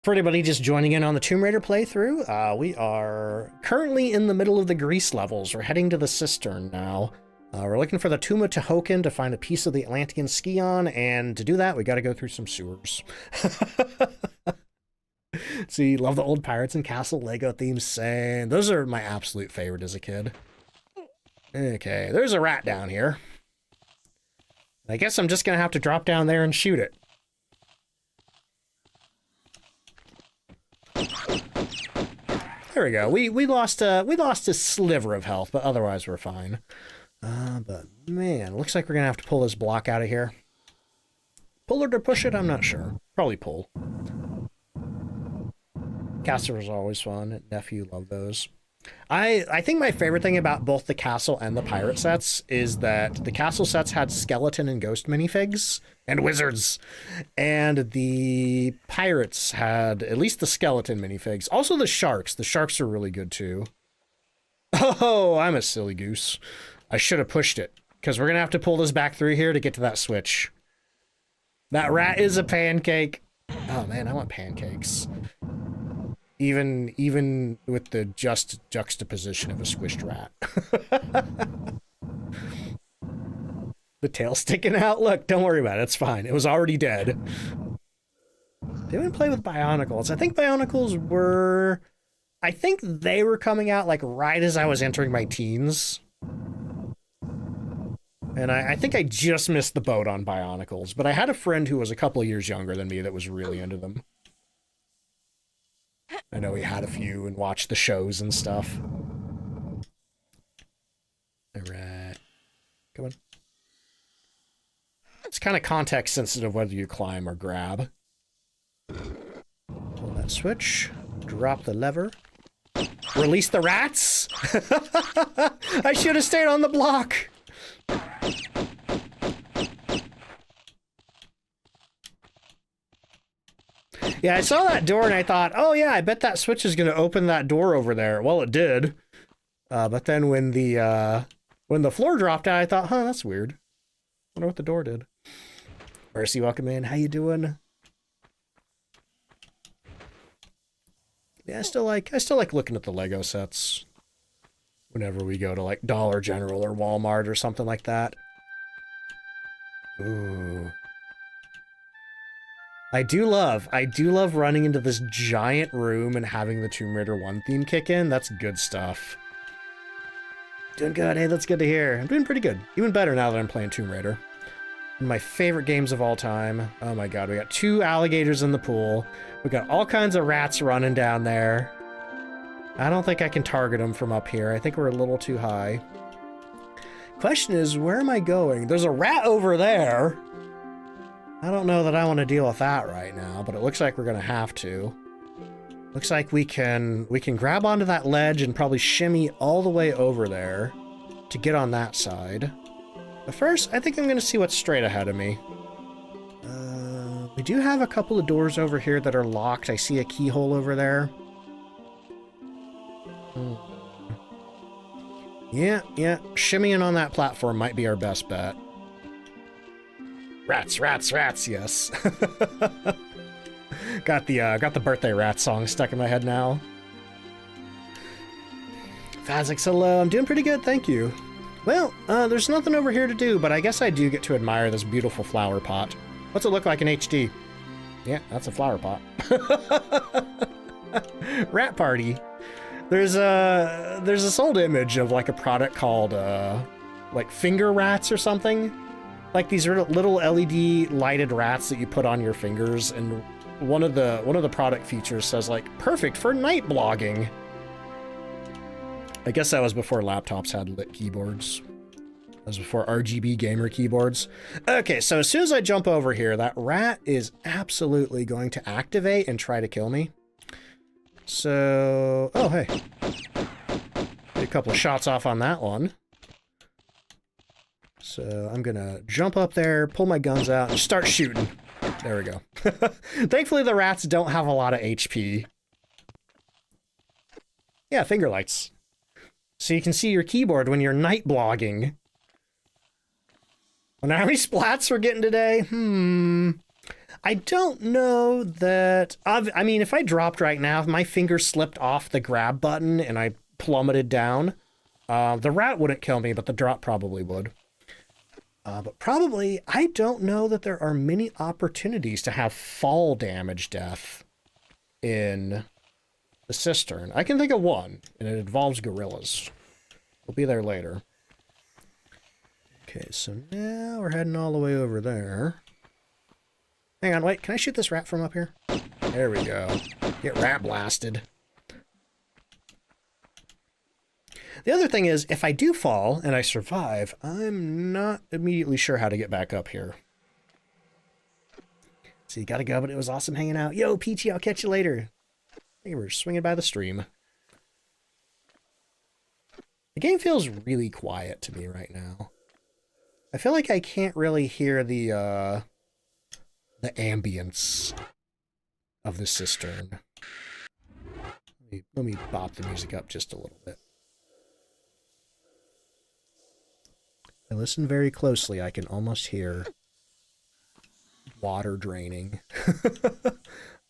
For anybody just joining in on the Tomb Raider playthrough, we are currently in the middle of the Greece levels. We're heading to the Cistern now. We're looking for the Tomb of Tehoken to find a piece of the Atlantean Scion, and to do that, we gotta go through some sewers. See, love the old Pirates and Castle Lego themes, saying those are my absolute favorite as a kid. Okay, there's a rat down here. I guess I'm just gonna have to drop down there and shoot it. There we go. We lost a sliver of health, but otherwise we're fine. But man, looks like we're gonna have to pull this block out of here. Pull it or push it? I'm not sure. Probably pull. Castles are always fun. Nephew, love those. I think my favorite thing about both the castle and the pirate sets is that the castle sets had skeleton and ghost minifigs and wizards, and the pirates had at least the skeleton minifigs. Also the sharks. The sharks are really good too. Oh, I'm a silly goose. I should have pushed it, because we're gonna have to pull this back through here to get to that switch. That rat is a pancake. Oh man, I want pancakes. Even with the just juxtaposition of a squished rat. The tail sticking out? Look, don't worry about it. It's fine. It was already dead. They didn't play with Bionicles. I think Bionicles were... I think they were coming out like right as I was entering my teens. And I think I just missed the boat on Bionicles. But I had a friend who was a couple of years younger than me that was really into them. I know he had a few and watched the shows and stuff. Alright. Come on. It's kind of context sensitive whether you climb or grab. Pull that switch. Drop the lever. Release the rats! I should have stayed on the block! Yeah, I saw that door and I thought, oh yeah, I bet that switch is going to open that door over there. Well, it did. But then when the floor dropped out, I thought, huh, that's weird. Wonder what the door did. Mercy, welcome in. How you doing? Yeah, I still like looking at the Lego sets whenever we go to like Dollar General or Walmart or something like that. Ooh. I do love running into this giant room and having the Tomb Raider 1 theme kick in. That's good stuff. Doing good. Hey, that's good to hear. I'm doing pretty good. Even better now that I'm playing Tomb Raider. One of my favorite games of all time. Oh my god, we got 2 alligators in the pool. We got all kinds of rats running down there. I don't think I can target them from up here. I think we're a little too high. Question is, where am I going? There's a rat over there. I don't know that I want to deal with that right now, but it looks like we're going to have to. Looks like we can grab onto that ledge and probably shimmy all the way over there to get on that side. But first, I think I'm going to see what's straight ahead of me. We do have a couple of doors over here that are locked. I see a keyhole over there. Yeah, shimmying on that platform might be our best bet. Rats, rats, rats, yes. Got the birthday rat song stuck in my head now. Fazix, hello. I'm doing pretty good, thank you. Well, there's nothing over here to do, but I guess I do get to admire this beautiful flower pot. What's it look like in HD? Yeah, that's a flower pot. Rat party. There's this old image of like a product called like finger rats or something. Like these little LED lighted rats that you put on your fingers, and one of the product features says like perfect for night blogging. I guess that was before laptops had lit keyboards. That was before RGB gamer keyboards. Okay, so as soon as I jump over here, that rat is absolutely going to activate and try to kill me. So, oh hey. Get a couple of shots off on that one. So I'm gonna jump up there, pull my guns out, and start shooting. There we go. Thankfully the rats don't have a lot of HP. Yeah, finger lights. So you can see your keyboard when you're night blogging. Wonder how many splats we're getting today? I don't know that... I mean, if I dropped right now, if my finger slipped off the grab button and I plummeted down, the rat wouldn't kill me, but the drop probably would. But probably, I don't know that there are many opportunities to have fall damage death in the Cistern. I can think of one, and it involves gorillas. We'll be there later. Okay, so now we're heading all the way over there. Hang on, wait, can I shoot this rat from up here? There we go. Get rat blasted. The other thing is, if I do fall and I survive, I'm not immediately sure how to get back up here. So you gotta go, but it was awesome hanging out. Yo, Peachy, I'll catch you later. Hey, we're swinging by the stream. The game feels really quiet to me right now. I feel like I can't really hear the ambience of the Cistern. Let me bop the music up just a little bit. I listen very closely. I can almost hear water draining.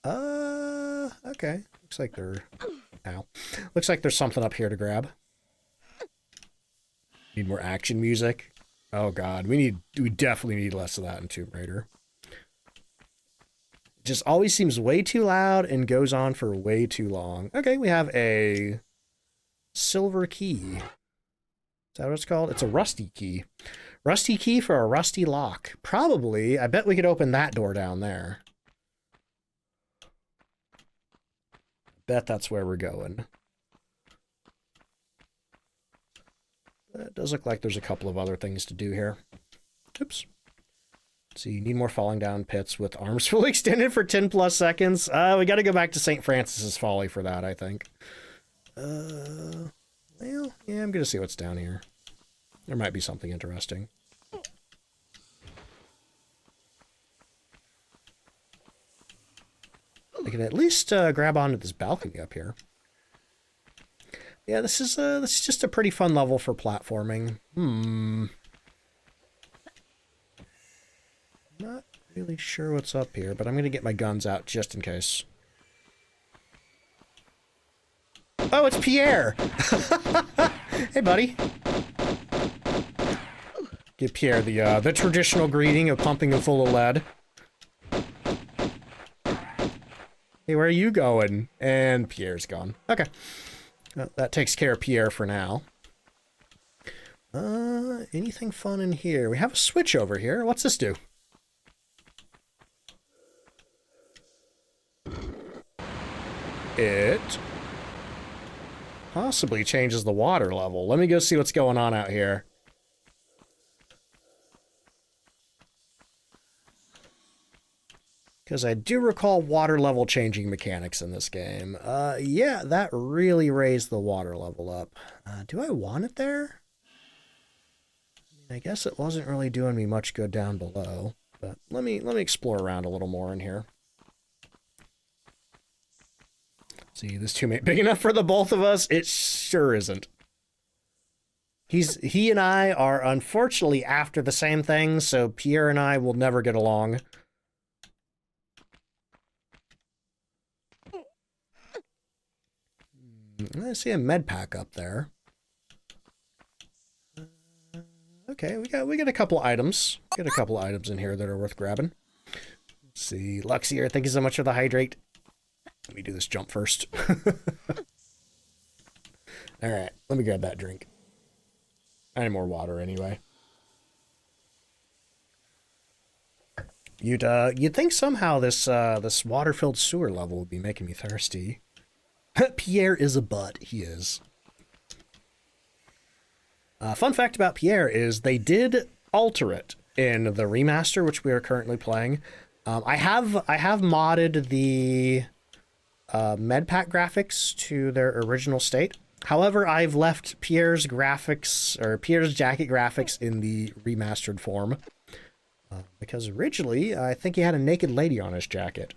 Okay. Looks like there... Ow. Looks like there's something up here to grab. Need more action music. Oh god, we definitely need less of that in Tomb Raider. It just always seems way too loud and goes on for way too long. Okay, we have a silver key. Is that what it's called? It's a rusty key. Rusty key for a rusty lock. Probably. I bet we could open that door down there. Bet that's where we're going. It does look like there's a couple of other things to do here. Oops. Let's see, need more falling down pits with arms fully extended for 10 plus seconds. We gotta go back to St. Francis's Folly for that, I think. Well, yeah, I'm gonna see what's down here. There might be something interesting. I can at least grab onto this balcony up here. Yeah, this is just a pretty fun level for platforming. Not really sure what's up here, but I'm gonna get my guns out just in case. Oh, it's Pierre! Hey, buddy. Give Pierre the traditional greeting of pumping him full of lead. Hey, where are you going? And Pierre's gone. Okay. Well, that takes care of Pierre for now. Anything fun in here? We have a switch over here. What's this do? It possibly changes the water level. Let me go see what's going on out here. Because I do recall water level changing mechanics in this game. Yeah, that really raised the water level up. Do I want it there? I guess it wasn't really doing me much good down below. But let me explore around a little more in here. See, this tomb ain't big enough for the both of us. It sure isn't. He and I are unfortunately after the same thing, so Pierre and I will never get along. I see a med pack up there. Okay, we got a couple items. We got a couple items in here that are worth grabbing. Let's see, Luxier, thank you so much for the hydrate. Let me do this jump first. All right, let me grab that drink. I need more water anyway. You'd think somehow this this water-filled sewer level would be making me thirsty. Pierre is a butt. He is. Fun fact about Pierre is they did alter it in the remaster, which we are currently playing. I have modded the med pack graphics to their original state. However, I've left Pierre's graphics, or Pierre's jacket graphics, in the remastered form. Because originally, I think he had a naked lady on his jacket.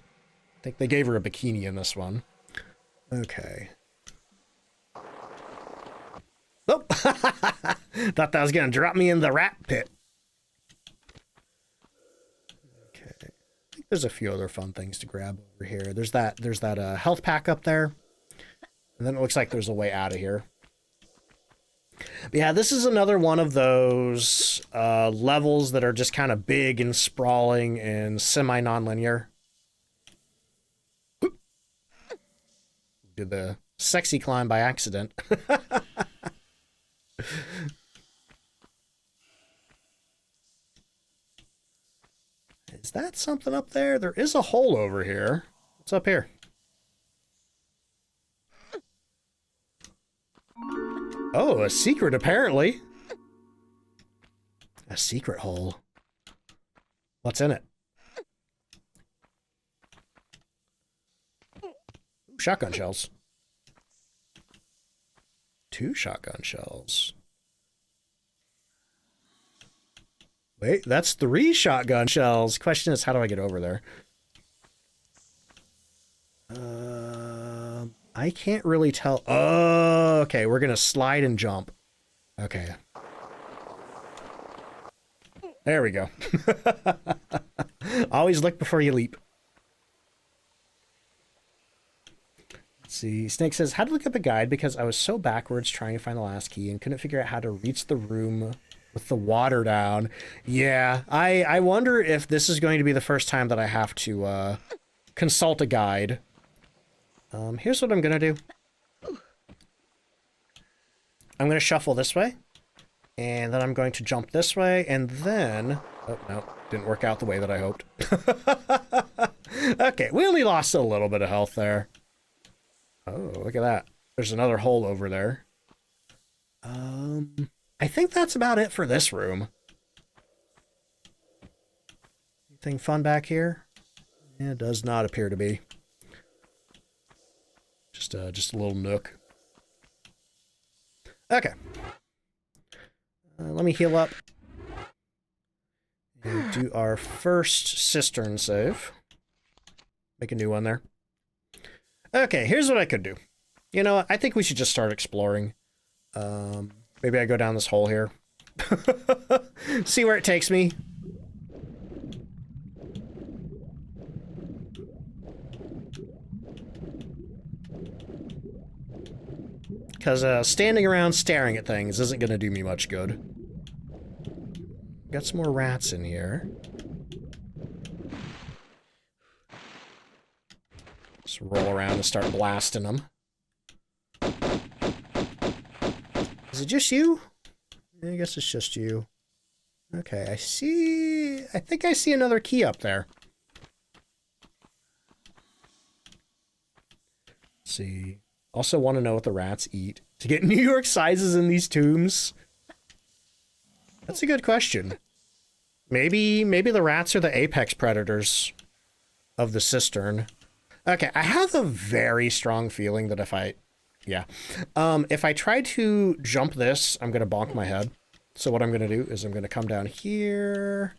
I think they gave her a bikini in this one. Okay. Oh! Thought that was gonna drop me in the rat pit. Okay. I think There's a few other fun things to grab over here. There's that health pack up there. And then it looks like there's a way out of here. But yeah, this is another one of those levels that are just kind of big and sprawling and semi-non-linear. Did the sexy climb by accident. Is that something up there? There is a hole over here. What's up here? Oh, a secret, apparently. A secret hole. What's in it? Ooh, shotgun shells. 2 shotgun shells. Wait, that's 3 shotgun shells. Question is, how do I get over there? I can't really tell. Oh, okay, we're gonna slide and jump. Okay. There we go. Always look before you leap. Let's see. Snake says, how to look up a guide because I was so backwards trying to find the last key and couldn't figure out how to reach the room with the water down. Yeah, I wonder if this is going to be the first time that I have to consult a guide. Here's what I'm gonna do. I'm gonna shuffle this way, and then I'm going to jump this way, and then... Oh, no, didn't work out the way that I hoped. Okay, we only lost a little bit of health there. Oh, look at that. There's another hole over there. I think that's about it for this room. Anything fun back here? It does not appear to be. Just a little nook. Okay. Let me heal up. And do our first cistern save. Make a new one there. Okay, here's what I could do. You know what? I think we should just start exploring. Maybe I go down this hole here. See where it takes me. Because standing around staring at things isn't going to do me much good. Got some more rats in here. Just roll around and start blasting them. Is it just you? I guess it's just you. Okay, I think I see another key up there. Let's see. Also want to know what the rats eat. To get New York sizes in these tombs? That's a good question. Maybe the rats are the apex predators of the cistern. Okay, I have a very strong feeling that if I try to jump this, I'm going to bonk my head. So what I'm going to do is I'm going to come down here.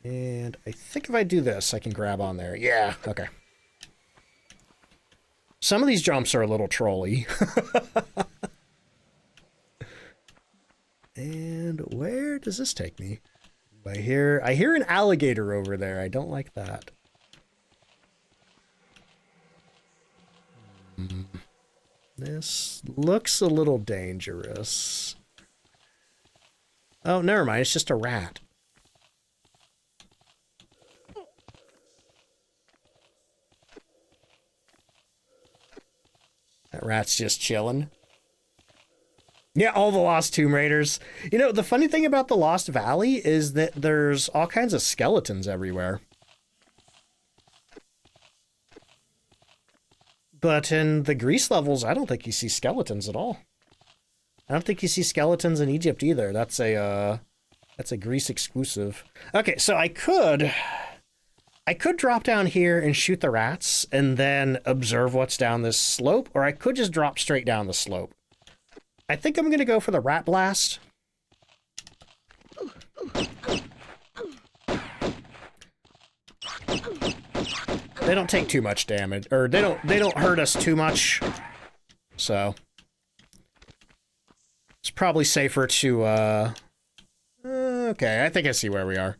And I think if I do this, I can grab on there. Yeah, okay. Some of these jumps are a little trolly. And where does this take me? I hear an alligator over there. I don't like that. This looks a little dangerous. Oh, never mind. It's just a rat. That rat's just chilling. Yeah, all the Lost Tomb Raiders. You know, the funny thing about the Lost Valley is that there's all kinds of skeletons everywhere. But in the Greece levels, I don't think you see skeletons at all. I don't think you see skeletons in Egypt either. That's a Greece exclusive. Okay, so I could drop down here and shoot the rats and then observe what's down this slope, or I could just drop straight down the slope. I think I'm going to go for the rat blast. They don't take too much damage, or they don't hurt us too much. So it's probably safer to okay, I think I see where we are.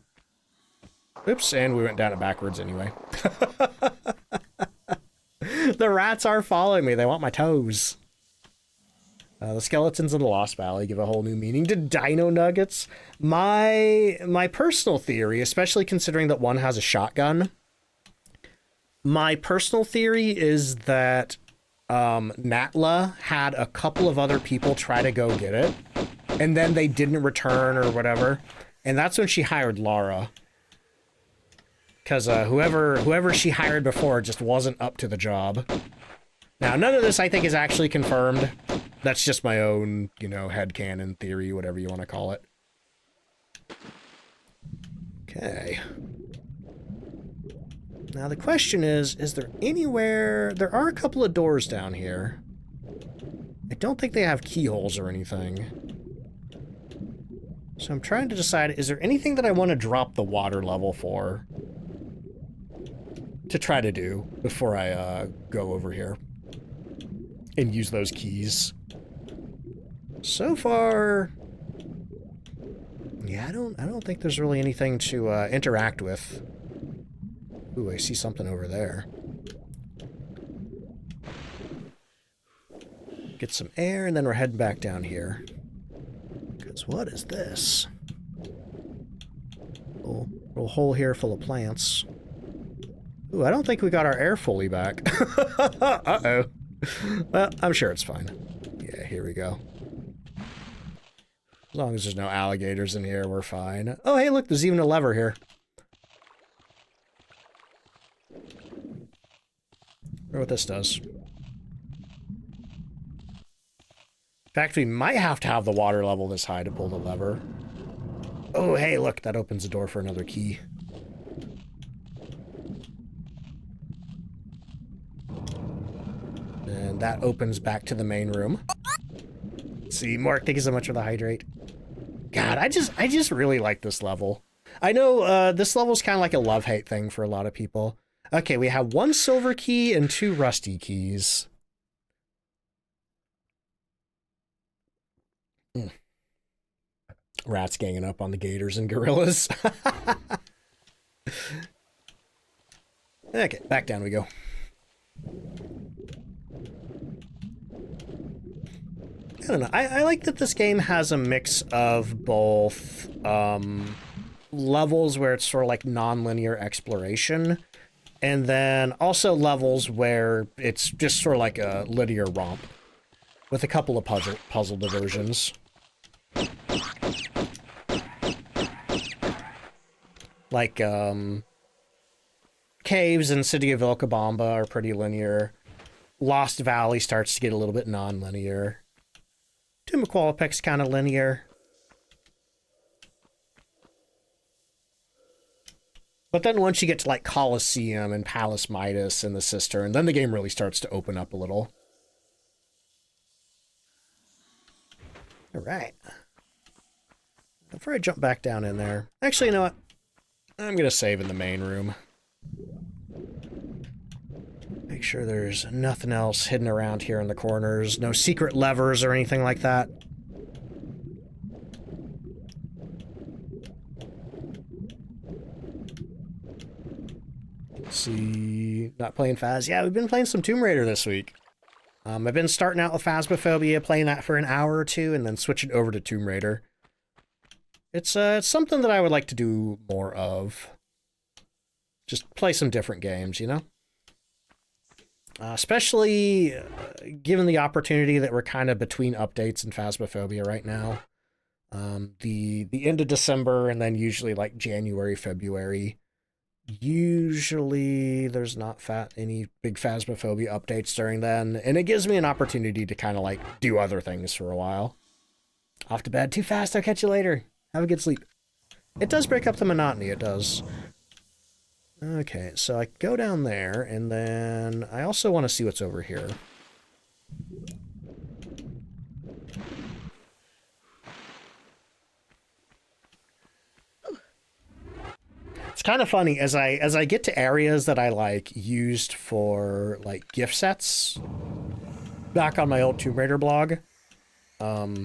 Oops, and we went down it backwards anyway. The rats are following me. They want my toes. The skeletons in the Lost Valley give a whole new meaning to dino nuggets. My personal theory, especially considering that one has a shotgun, my personal theory is that Natla had a couple of other people try to go get it, and then they didn't return or whatever, and that's when she hired Lara. Because whoever she hired before just wasn't up to the job. Now, none of this, I think, is actually confirmed. That's just my own, you know, headcanon theory, whatever you want to call it. Okay. Now, the question is there anywhere... There are a couple of doors down here. I don't think they have keyholes or anything. So I'm trying to decide, is there anything that I want to drop the water level for? To try to do before I go over here. And use those keys. So far, yeah, I don't think there's really anything to interact with. Ooh, I see something over there. Get some air, and then we're heading back down here. Because what is this? Little hole here full of plants. Ooh, I don't think we got our air fully back. Uh-oh. Well, I'm sure it's fine. Yeah, here we go. As long as there's no alligators in here, we're fine. Oh, hey, look, there's even a lever here. I wonder what this does. In fact, we might have to have the water level this high to pull the lever. Oh, hey, look, that opens the door for another key. And that opens back to the main room. See, Mark, thank you so much for the hydrate. God, I just really like this level. I know this level's kind of like a love-hate thing for a lot of people. Okay, we have 1 silver key and 2 rusty keys. Rats ganging up on the gators and gorillas. Okay, back down we go. I don't know. I like that this game has a mix of both levels where it's sort of like non-linear exploration, and then also levels where it's just sort of like a linear romp with a couple of puzzle diversions. Like, caves in City of Vilcabamba are pretty linear. Lost Valley starts to get a little bit non-linear. Tomb of Qualopec's kind of linear. But then once you get to like Colosseum and Palace Midas and the Cistern, then the game really starts to open up a little. Alright. Before I jump back down in there... Actually, you know what? I'm going to save in the main room. Make sure there's nothing else hidden around here in the corners. No secret levers or anything like that. Let's see... Not playing Phas? Yeah, we've been playing some Tomb Raider this week. I've been starting out with Phasmophobia, playing that for an hour or two, and then switching over to Tomb Raider. It's something that I would like to do more of. Just play some different games, you know? Especially given the opportunity that we're kind of between updates and Phasmophobia right now. The end of December and then usually like January, February. Usually there's not any big Phasmophobia updates during then, and it gives me an opportunity to kind of like do other things for a while. Off to bed too fast, I'll catch you later. Have a good sleep. It does break up the monotony, it does. Okay, so I go down there, and then I also want to see what's over here. It's kind of funny, as I get to areas that I like used for like gift sets back on my old Tomb Raider blog. Uh-oh.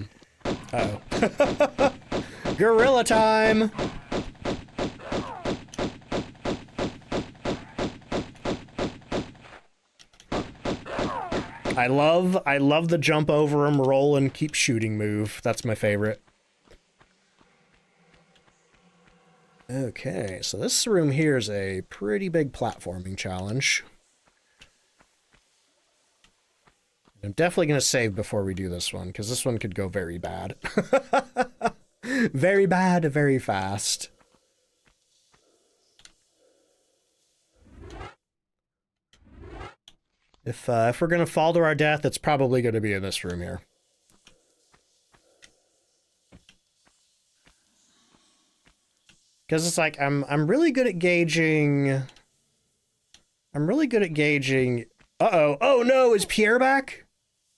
Gorilla time! I love the jump over him, roll, and keep shooting move. That's my favorite. Okay, so this room here is a pretty big platforming challenge. I'm definitely going to save before we do this one, because this one could go very bad. Very bad, very fast. If we're going to fall to our death, it's probably going to be in this room here. Because it's like, I'm really good at gauging... I'm really good at gauging... Uh-oh. Oh, no! Is Pierre back?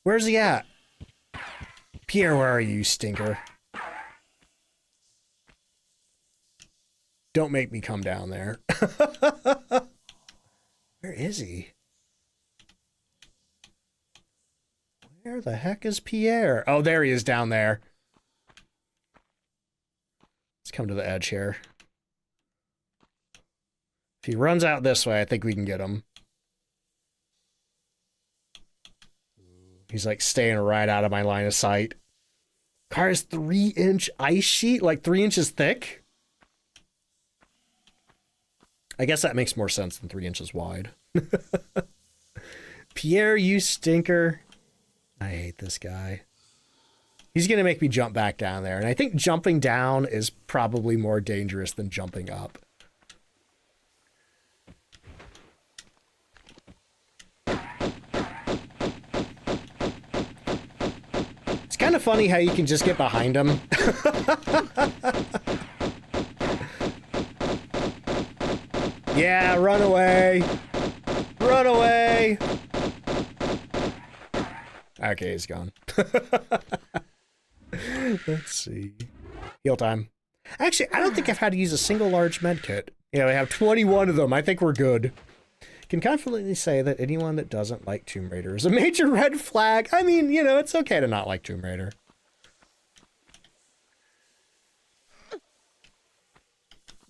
Where's he at? Pierre, where are you, stinker? Don't make me come down there. Where is he? Where the heck is Pierre? Oh, there he is down there. Let's come to the edge here. If he runs out this way, I think we can get him. He's like staying right out of my line of sight. Car's 3-inch ice sheet, like 3 inches thick. I guess that makes more sense than 3 inches wide. Pierre, you stinker. I hate this guy. He's going to make me jump back down there. And I think jumping down is probably more dangerous than jumping up. It's kind of funny how you can just get behind him. Yeah, run away. Run away. Okay, he's gone. Let's see. Heal time. Actually, I don't think I've had to use a single large med kit. Yeah, we have 21 of them. I think we're good. Can confidently say that anyone that doesn't like Tomb Raider is a major red flag. I mean, you know, it's okay to not like Tomb Raider.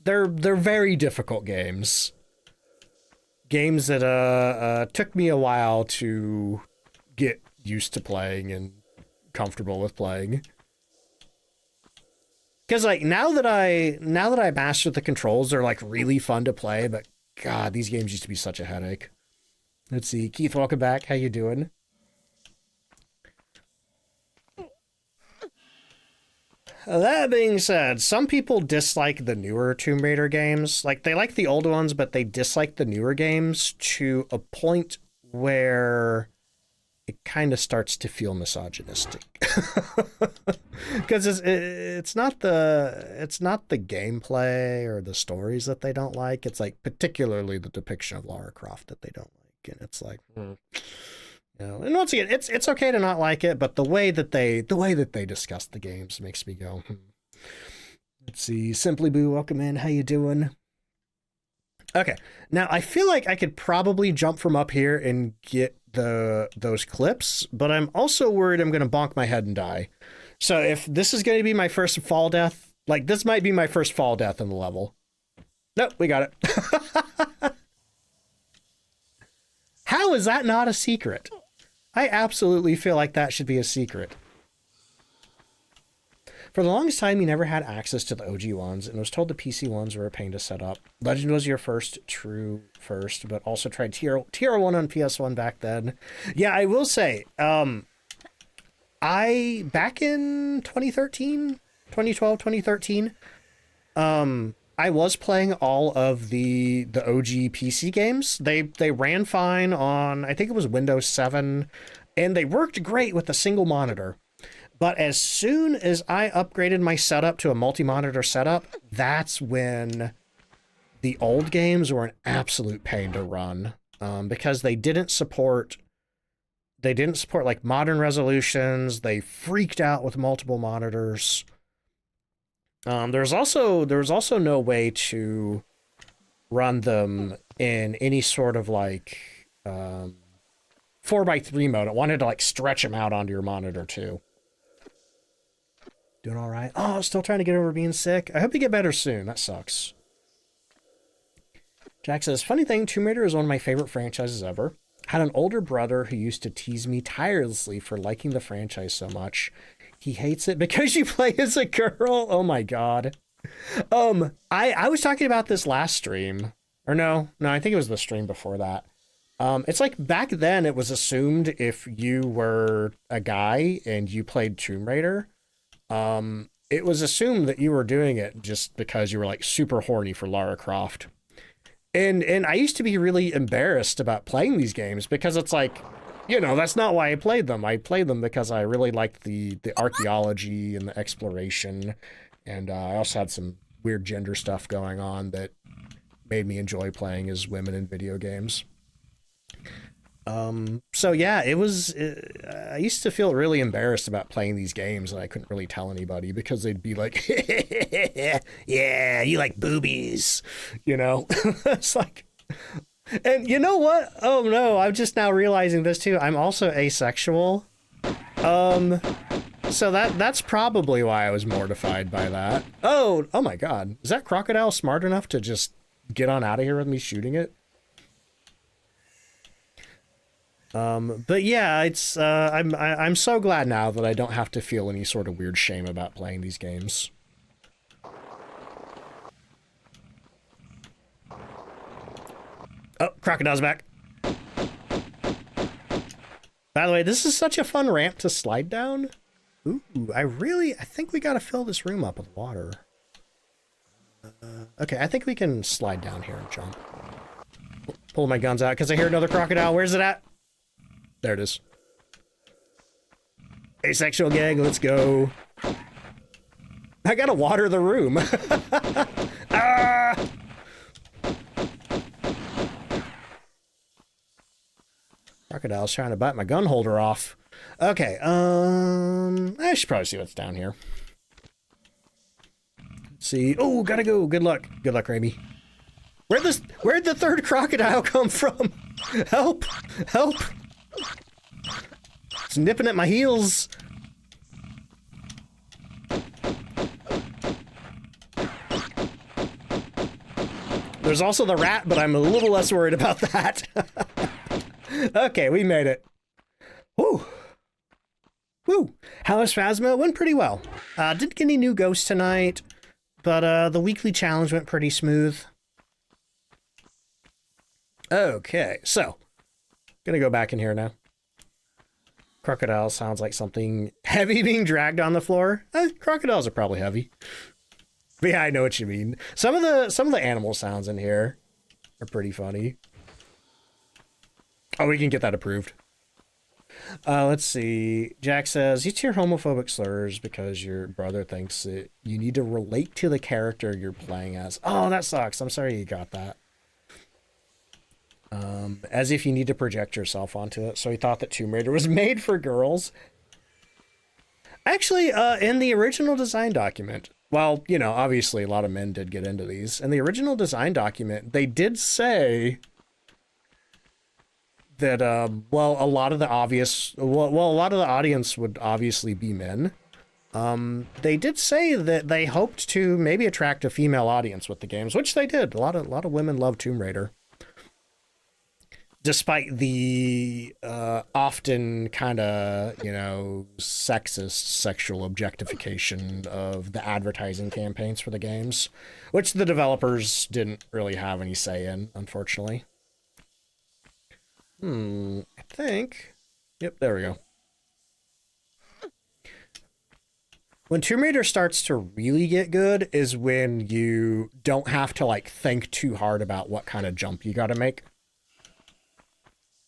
They're very difficult games. Games that took me a while to get used to playing and comfortable with playing. Because like now that I mastered the controls, they're like really fun to play, but God, these games used to be such a headache. Let's see. Keith, welcome back. How you doing? That being said, some people dislike the newer Tomb Raider games. Like, they like the old ones, but they dislike the newer games to a point where it kind of starts to feel misogynistic. Because it's not the gameplay or the stories that they don't like. It's like particularly the depiction of Lara Croft that they don't like, and it's like, you know. And once again, it's okay to not like it, but the way that they discuss the games makes me go. Let's see, Simply Boo, welcome in. How you doing? Okay, now I feel like I could probably jump from up here and get those clips, but I'm also worried I'm going to bonk my head and die. So if this is going to be my first fall death, like this might be my first fall death in the level. Nope, we got it. How is that not a secret? I absolutely feel like that should be a secret. For the longest time, you never had access to the OG ones, and was told the PC ones were a pain to set up. Legend was your true first, but also tried TR1 on PS1 back then. Yeah, I will say, back in 2013, 2012, 2013, I was playing all of the OG PC games. They ran fine on, I think it was Windows 7, and they worked great with a single monitor. But as soon as I upgraded my setup to a multi-monitor setup, that's when the old games were an absolute pain to run, because they didn't support like modern resolutions. They freaked out with multiple monitors. There was also no way to run them in any sort of like 4:3 mode. It wanted to like stretch them out onto your monitor too. Doing all right. Oh, still trying to get over being sick. I hope you get better soon. That sucks. Jack says, funny thing, Tomb Raider is one of my favorite franchises ever. Had an older brother who used to tease me tirelessly for liking the franchise so much. He hates it because you play as a girl. Oh my god. I was talking about this last stream. Or no, I think it was the stream before that. It's like back then it was assumed if you were a guy and you played Tomb Raider, it was assumed that you were doing it just because you were like super horny for Lara Croft. And I used to be really embarrassed about playing these games because it's like, you know, that's not why I played them. I played them because I really liked the archaeology and the exploration. And I also had some weird gender stuff going on that made me enjoy playing as women in video games. So yeah, I used to feel really embarrassed about playing these games, and I couldn't really tell anybody because they'd be like, yeah, you like boobies, you know? It's like, and you know what? Oh no, I'm just now realizing this too. I'm also asexual. So that's probably why I was mortified by that. Oh my god. Is that crocodile smart enough to just get on out of here with me shooting it? But yeah, it's I'm so glad now that I don't have to feel any sort of weird shame about playing these games. Oh, crocodile's back. By the way, this is such a fun ramp to slide down. Ooh, I think we gotta fill this room up with water. Okay, I think we can slide down here and jump. Pull my guns out because I hear another crocodile. Where's it at? There it is. Asexual gang, let's go. I gotta water the room. Ah! Crocodile's trying to bite my gun holder off. Okay, I should probably see what's down here. Let's see. Oh, gotta go. Good luck. Good luck, Raimi. Where'd the third crocodile come from? Help! Help! It's nipping at my heels. There's also the rat, but I'm a little less worried about that. Okay, we made it. Woo! Woo! How was Phasma? Went pretty well. Didn't get any new ghosts tonight, but the weekly challenge went pretty smooth. Okay, so gonna go back in here now. Crocodile sounds like something heavy being dragged on the floor. Crocodiles are probably heavy. But yeah, I know what you mean. Some of the animal sounds in here are pretty funny. Oh, we can get that approved. Let's see. Jack says, you hear homophobic slurs because your brother thinks that you need to relate to the character you're playing as. Oh, that sucks. I'm sorry you got that. As if you need to project yourself onto it. So he thought that Tomb Raider was made for girls. Actually, in the original design document, well, you know, obviously a lot of men did get into these. In the original design document, they did say that, well, a lot of the audience would obviously be men. They did say that they hoped to maybe attract a female audience with the games, which they did. A lot of women love Tomb Raider. Despite the often kind of, you know, sexist sexual objectification of the advertising campaigns for the games, which the developers didn't really have any say in, unfortunately. I think... Yep, there we go. When Tomb Raider starts to really get good is when you don't have to, like, think too hard about what kind of jump you gotta make.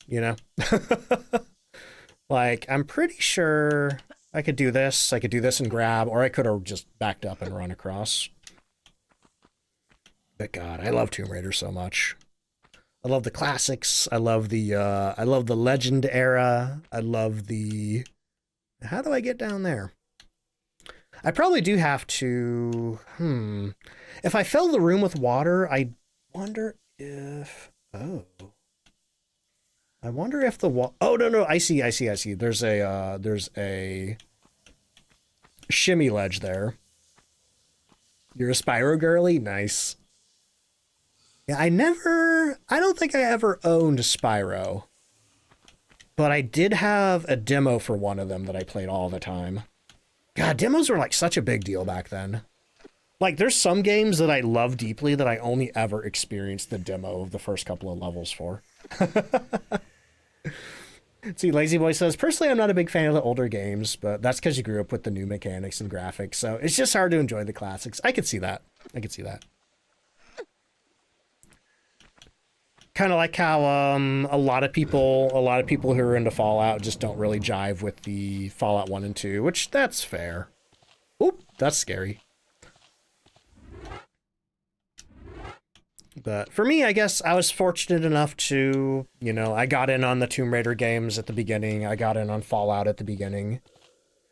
You know? Like, I'm pretty sure I could do this and grab, or I could have just backed up and run across. But God, I love Tomb Raider so much. I love the classics. I love the Legend era. I love the... How do I get down there? I probably do have to... If I fill the room with water, I wonder if... Oh... I wonder if the wall... Oh, no, I see. There's a shimmy ledge there. You're a Spyro girly? Nice. Yeah, I don't think I ever owned Spyro. But I did have a demo for one of them that I played all the time. God, demos were like such a big deal back then. Like, there's some games that I love deeply that I only ever experienced the demo of the first couple of levels for. See, Lazy Boy says, personally, I'm not a big fan of the older games, but that's because you grew up with the new mechanics and graphics, so it's just hard to enjoy the classics. I could see that. I could see that. Kind of like how a lot of people who are into Fallout just don't really jive with the Fallout 1 and 2, which that's fair. Oop, that's scary. But for me, I guess I was fortunate enough to, you know, I got in on the Tomb Raider games at the beginning. I got in on Fallout at the beginning.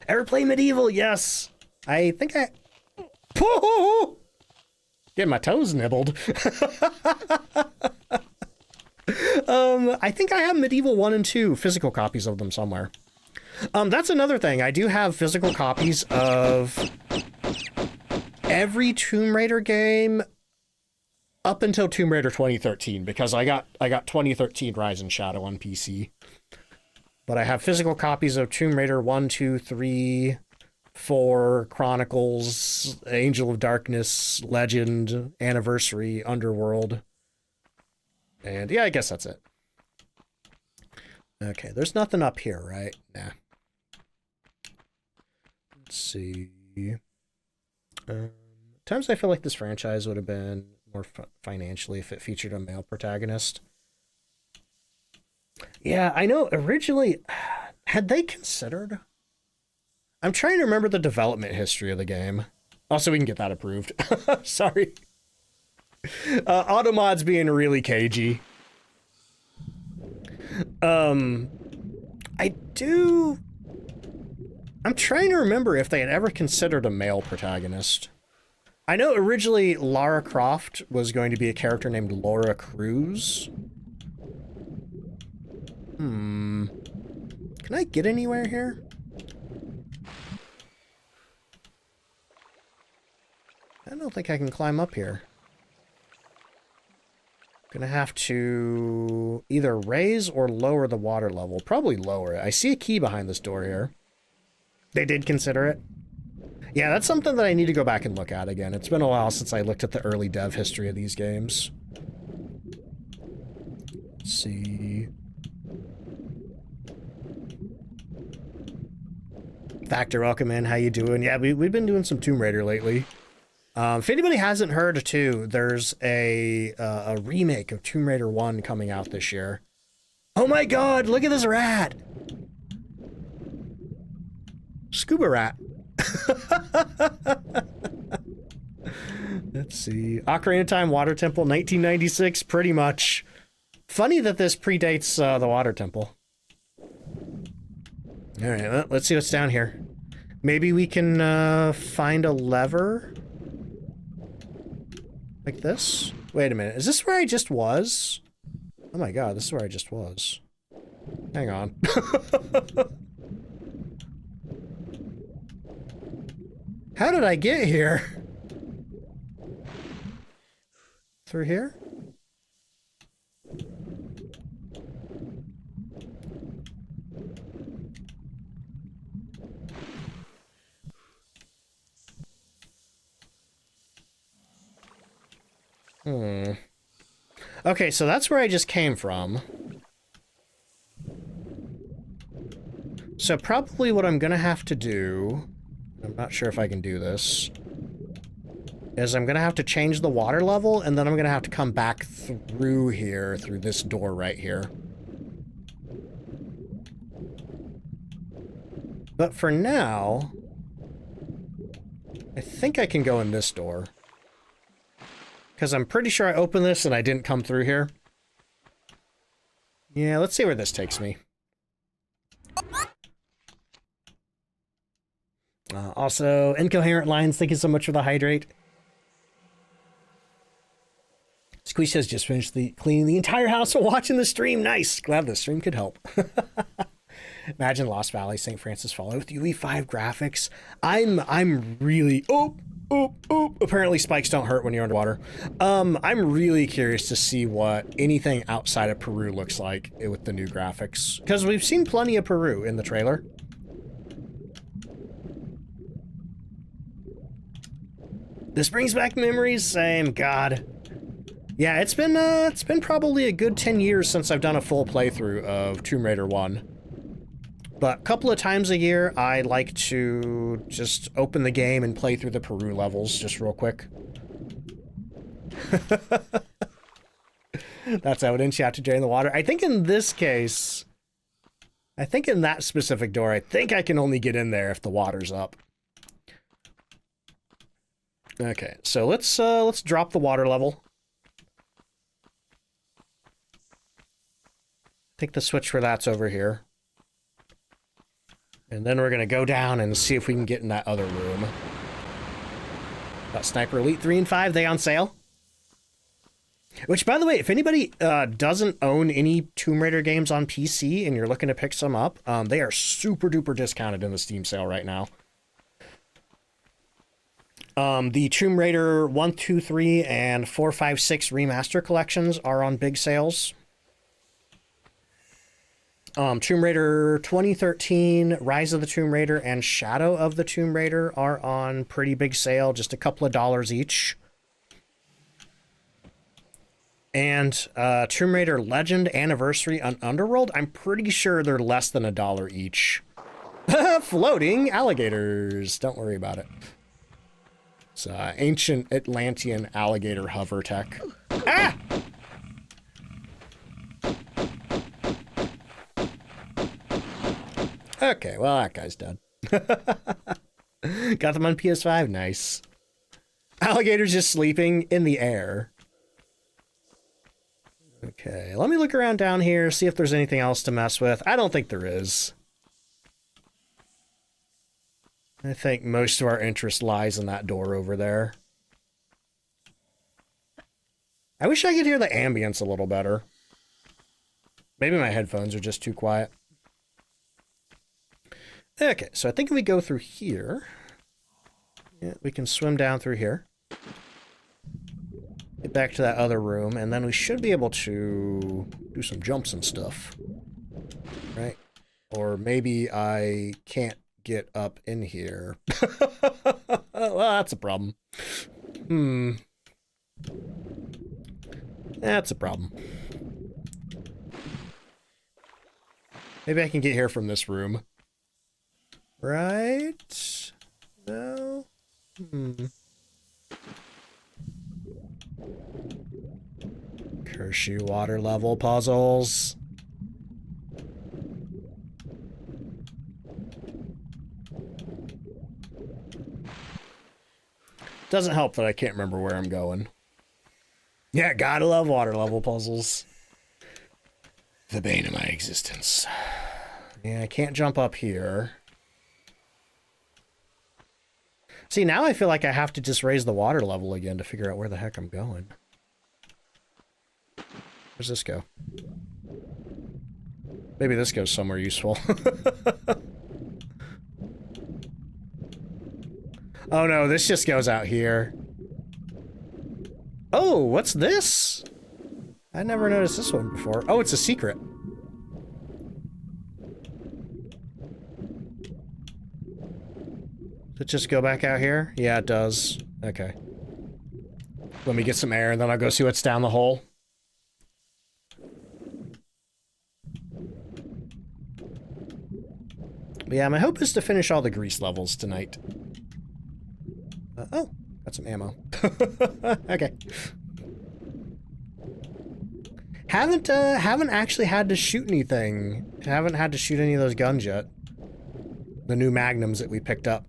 Ever play Medieval? Yes. I think I... Get my toes nibbled. I think I have Medieval 1 and 2, physical copies of them somewhere. That's another thing. I do have physical copies of every Tomb Raider game up until Tomb Raider 2013, because I got 2013 Rise and Shadow on PC. But I have physical copies of Tomb Raider 1, 2, 3, 4, Chronicles, Angel of Darkness, Legend, Anniversary, Underworld. And yeah, I guess that's it. Okay, there's nothing up here, right? Nah. Let's see. Times I feel like this franchise would have been more financially if it featured a male protagonist. Yeah, I know originally, had they considered? I'm trying to remember the development history of the game. Also, we can get that approved. Sorry. Automod's being really cagey. I'm trying to remember if they had ever considered a male protagonist. I know originally Lara Croft was going to be a character named Laura Cruz. Can I get anywhere here? I don't think I can climb up here. Gonna have to either raise or lower the water level. Probably lower it. I see a key behind this door here. They did consider it. Yeah, that's something that I need to go back and look at again. It's been a while since I looked at the early dev history of these games. Let's see. Factor, welcome in. How you doing? Yeah, we've been doing some Tomb Raider lately. If anybody hasn't heard too, there's a remake of Tomb Raider 1 coming out this year. Oh my god, look at this rat! Scuba rat. Let's see. Ocarina of Time Water Temple, 1996, pretty much. Funny that this predates the Water Temple. Alright, well, let's see what's down here. Maybe we can find a lever? Like this? Wait a minute, is this where I just was? Oh my god, this is where I just was. Hang on. How did I get here? Through here? Okay, so that's where I just came from. So probably what I'm gonna have to do, I'm not sure if I can do this, is I'm gonna have to change the water level, and then I'm gonna have to come back through here, through this door right here. But for now, I think I can go in this door. Because I'm pretty sure I opened this and I didn't come through here. Yeah, let's see where this takes me. Also, Incoherent Lines, thank you so much for the hydrate. Squeeze says, just finished cleaning the entire house while watching the stream. Nice! Glad the stream could help. Imagine Lost Valley, St. Francis Fallout with UE5 graphics. I'm really... Oh! Oop. Apparently spikes don't hurt when you're underwater. I'm really curious to see what anything outside of Peru looks like with the new graphics. Because we've seen plenty of Peru in the trailer. This brings back memories, same, God. Yeah, it's been probably a good 10 years since I've done a full playthrough of Tomb Raider 1. But a couple of times a year, I like to just open the game and play through the Peru levels just real quick. That's evidence you have to drain the water. I think in this case, I think in that specific door, I think I can only get in there if the water's up. Okay, so let's drop the water level. I think the switch for that's over here. And then we're gonna go down and see if we can get in that other room. Got Sniper Elite 3 and 5, they on sale? Which, by the way, if anybody doesn't own any Tomb Raider games on PC and you're looking to pick some up, they are super duper discounted in the Steam sale right now. The Tomb Raider 1, 2, 3, and 4, 5, 6 remaster collections are on big sales. Tomb Raider 2013, Rise of the Tomb Raider, and Shadow of the Tomb Raider are on pretty big sale, just a couple of dollars each. And Tomb Raider Legend, Anniversary, and Underworld, I'm pretty sure they're less than $1 each. Floating alligators, don't worry about it. It's ancient Atlantean alligator hover tech. Ah! Okay, well, that guy's done. Got them on PS5, nice. Alligators just sleeping in the air. Okay, let me look around down here, see if there's anything else to mess with. I don't think there is. I think most of our interest lies in that door over there. I wish I could hear the ambience a little better. Maybe my headphones are just too quiet. Okay, so I think if we go through here, yeah, we can swim down through here. Get back to that other room, and then we should be able to do some jumps and stuff. Right? Or maybe I can't get up in here. Well, that's a problem. That's a problem. Maybe I can get here from this room. Right? No? Kershaw water level puzzles. Doesn't help that I can't remember where I'm going. Yeah, gotta love water level puzzles. The bane of my existence. Yeah, I can't jump up here. See, now I feel like I have to just raise the water level again to figure out where the heck I'm going. Where's this go? Maybe this goes somewhere useful. Oh no, this just goes out here. Oh, what's this? I never noticed this one before. Oh, it's a secret. Does it just go back out here? Yeah, it does. Okay. Let me get some air and then I'll go see what's down the hole. But yeah, my hope is to finish all the grease levels tonight. Oh, got some ammo. Okay. Haven't actually had to shoot anything. Haven't had to shoot any of those guns yet. The new magnums that we picked up.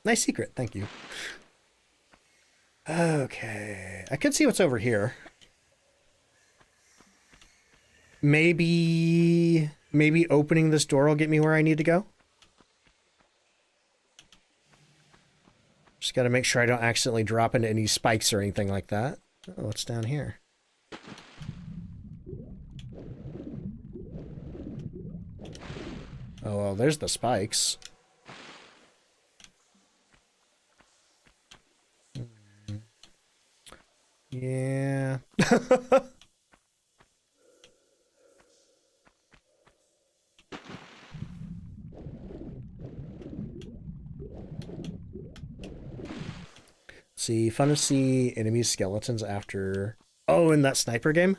Nice secret, thank you. Okay, I could see what's over here. Maybe opening this door will get me where I need to go. Just gotta make sure I don't accidentally drop into any spikes or anything like that. Oh, what's down here? Oh, well, there's the spikes. Yeah. See, fun to see enemy skeletons after... Oh, in that sniper game?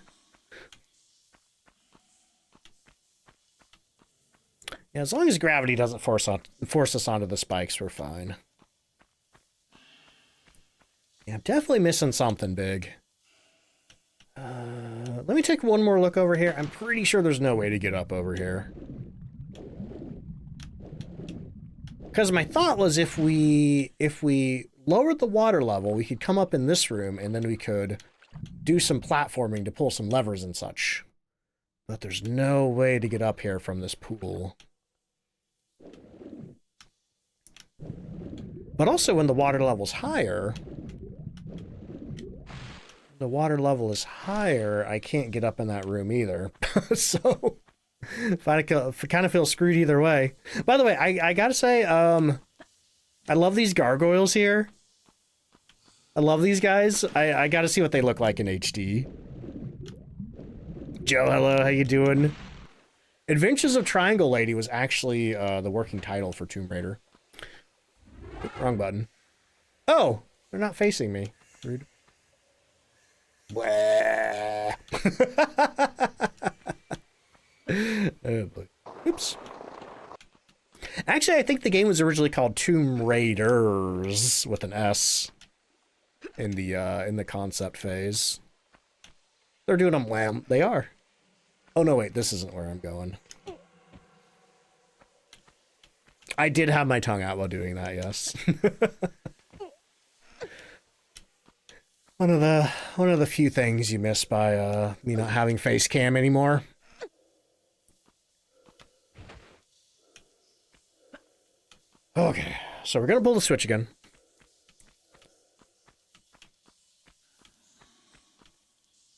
Yeah, as long as gravity doesn't force us onto the spikes, we're fine. Yeah, I'm definitely missing something big. Let me take one more look over here. I'm pretty sure there's no way to get up over here. Because my thought was if we lowered the water level, we could come up in this room, and then we could do some platforming to pull some levers and such. But there's no way to get up here from this pool. But also when the water level's higher... The water level is higher, I can't get up in that room either. So, I kind of feel screwed either way. By the way, I gotta say, I love these gargoyles here. I love these guys. I gotta see what they look like in HD. Joe, hello, how you doing? Adventures of Triangle Lady was actually the working title for Tomb Raider. Wrong button. Oh, they're not facing me. Rude. Oh boy. Oops. Actually, I think the game was originally called Tomb Raiders with an S in the concept phase. They're doing them wham. They are. Oh no, wait, this isn't where I'm going. I did have my tongue out while doing that, yes. One of the few things you miss by me not having face cam anymore. Okay, so we're gonna pull the switch again.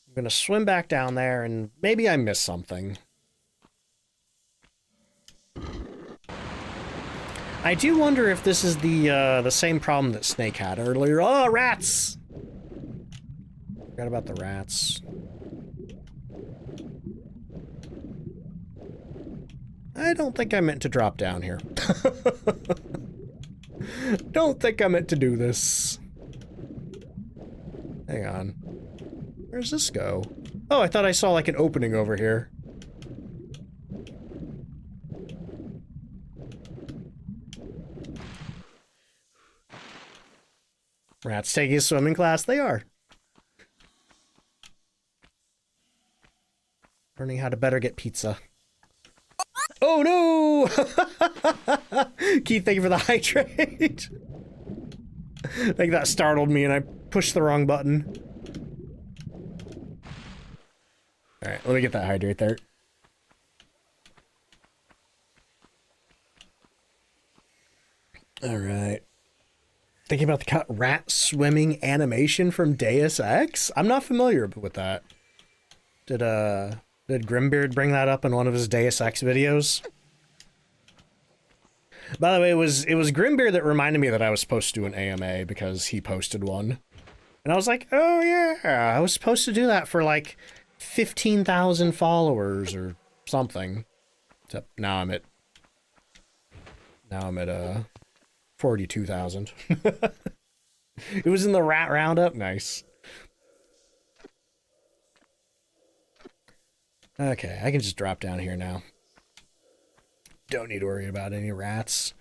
I'm gonna swim back down there, and maybe I missed something. I do wonder if this is the same problem that Snake had earlier. Oh, rats! Forgot about the rats. I don't think I meant to drop down here. Don't think I meant to do this. Hang on. Where's this go? Oh, I thought I saw like an opening over here. Rats taking a swimming class? They are. Learning how to better get pizza. Oh no! Keith, thank you for the hydrate. I think that startled me and I pushed the wrong button. Alright, let me get that hydrate there. Alright. Thinking about the rat swimming animation from Deus Ex? I'm not familiar with that. Did Grimbeard bring that up in one of his Deus Ex videos? By the way, it was Grimbeard that reminded me that I was supposed to do an AMA because he posted one. And I was like, oh yeah, I was supposed to do that for like 15,000 followers or something. Except now I'm at 42,000. It was in the rat roundup. Nice. Okay, I can just drop down here now. Don't need to worry about any rats.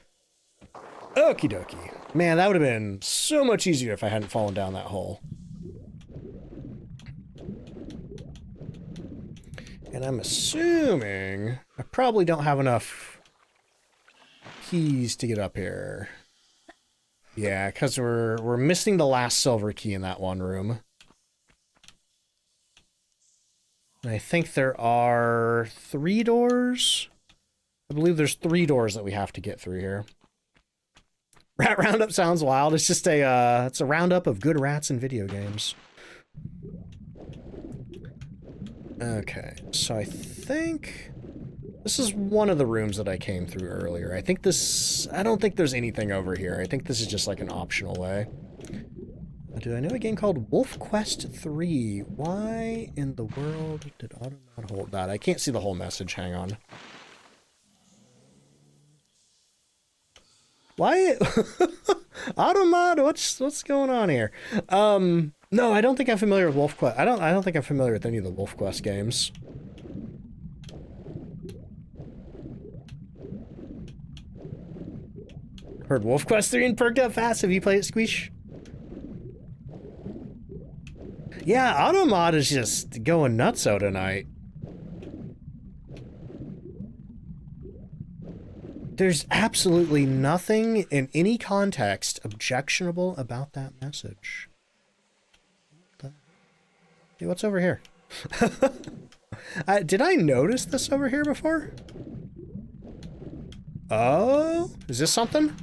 Okie dokie. Man, that would have been so much easier if I hadn't fallen down that hole. And I'm assuming I probably don't have enough keys to get up here. Yeah, because we're missing the last silver key in that one room. And I think there are 3 doors. I believe there's 3 doors that we have to get through here. Rat Roundup sounds wild. It's just it's a roundup of good rats in video games. Okay, so I think this is one of the rooms that I came through earlier. I don't think there's anything over here. I think this is just like an optional way. Do I know a game called Wolf Quest 3? Why in the world did Automod hold that? I can't see the whole message. Hang on. Why? Automod, what's going on here? No, I don't think I'm familiar with Wolf Quest. I don't think I'm familiar with any of the Wolf Quest games. Heard Wolf Quest 3 and perked up fast. Have you played it, Squeesh? Yeah, Automod is just going nutso tonight. There's absolutely nothing in any context objectionable about that message. Hey, what's over here? Did I notice this over here before? Oh, is this something?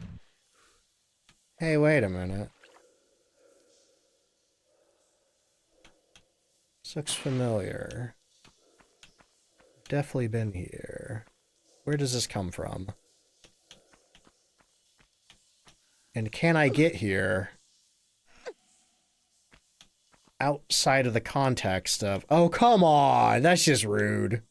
Hey, wait a minute. This looks familiar. Definitely been here. Where does this come from? And can I get here outside of the context of, oh, come on, that's just rude.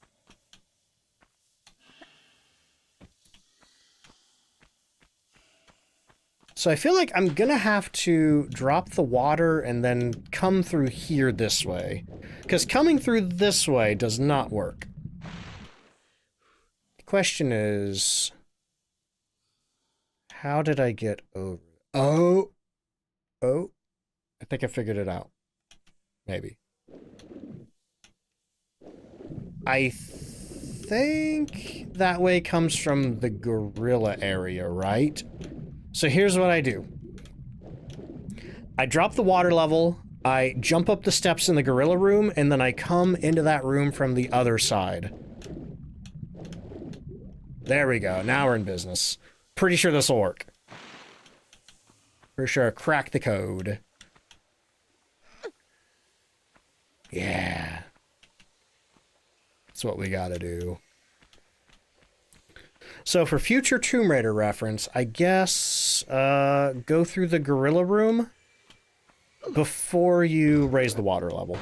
So I feel like I'm gonna have to drop the water and then come through here this way. Because coming through this way does not work. The question is, how did I get over? Oh, I think I figured it out. Maybe. I think that way comes from the gorilla area, right? So here's what I do. I drop the water level, I jump up the steps in the gorilla room, and then I come into that room from the other side. There we go. Now we're in business. Pretty sure this will work. For sure. Crack the code. Yeah. That's what we gotta do. So for future Tomb Raider reference, I guess go through the gorilla room before you raise the water level.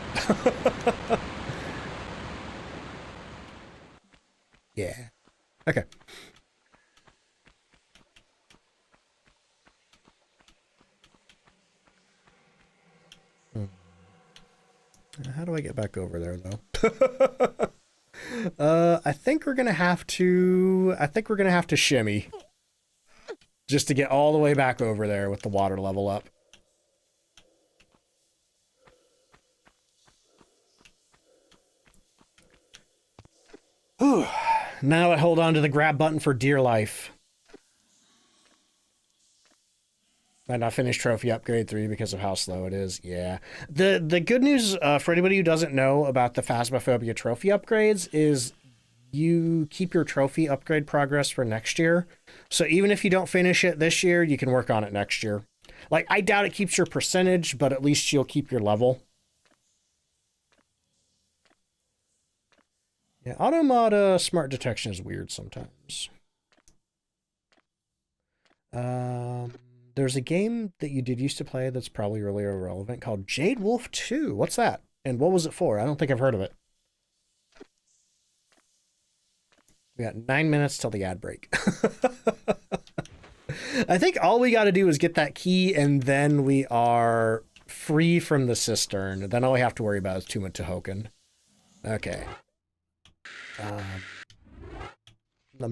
Yeah. Okay. How do I get back over there, though? I think we're gonna have to shimmy. Just to get all the way back over there with the water level up. Whew. Now I hold on to the grab button for dear life. Might not finish trophy upgrade 3 because of how slow it is. Yeah. The good news for anybody who doesn't know about the Phasmophobia trophy upgrades is you keep your trophy upgrade progress for next year. So even if you don't finish it this year, you can work on it next year. Like, I doubt it keeps your percentage, but at least you'll keep your level. Yeah, Automata smart detection is weird sometimes. There's a game that you did used to play that's probably really irrelevant called Jade Wolf 2. What's that? And what was it for? I don't think I've heard of it. We got 9 minutes till the ad break. I think all we got to do is get that key, and then we are free from the cistern. Then all we have to worry about is Tuma Tehoken. Okay. I'm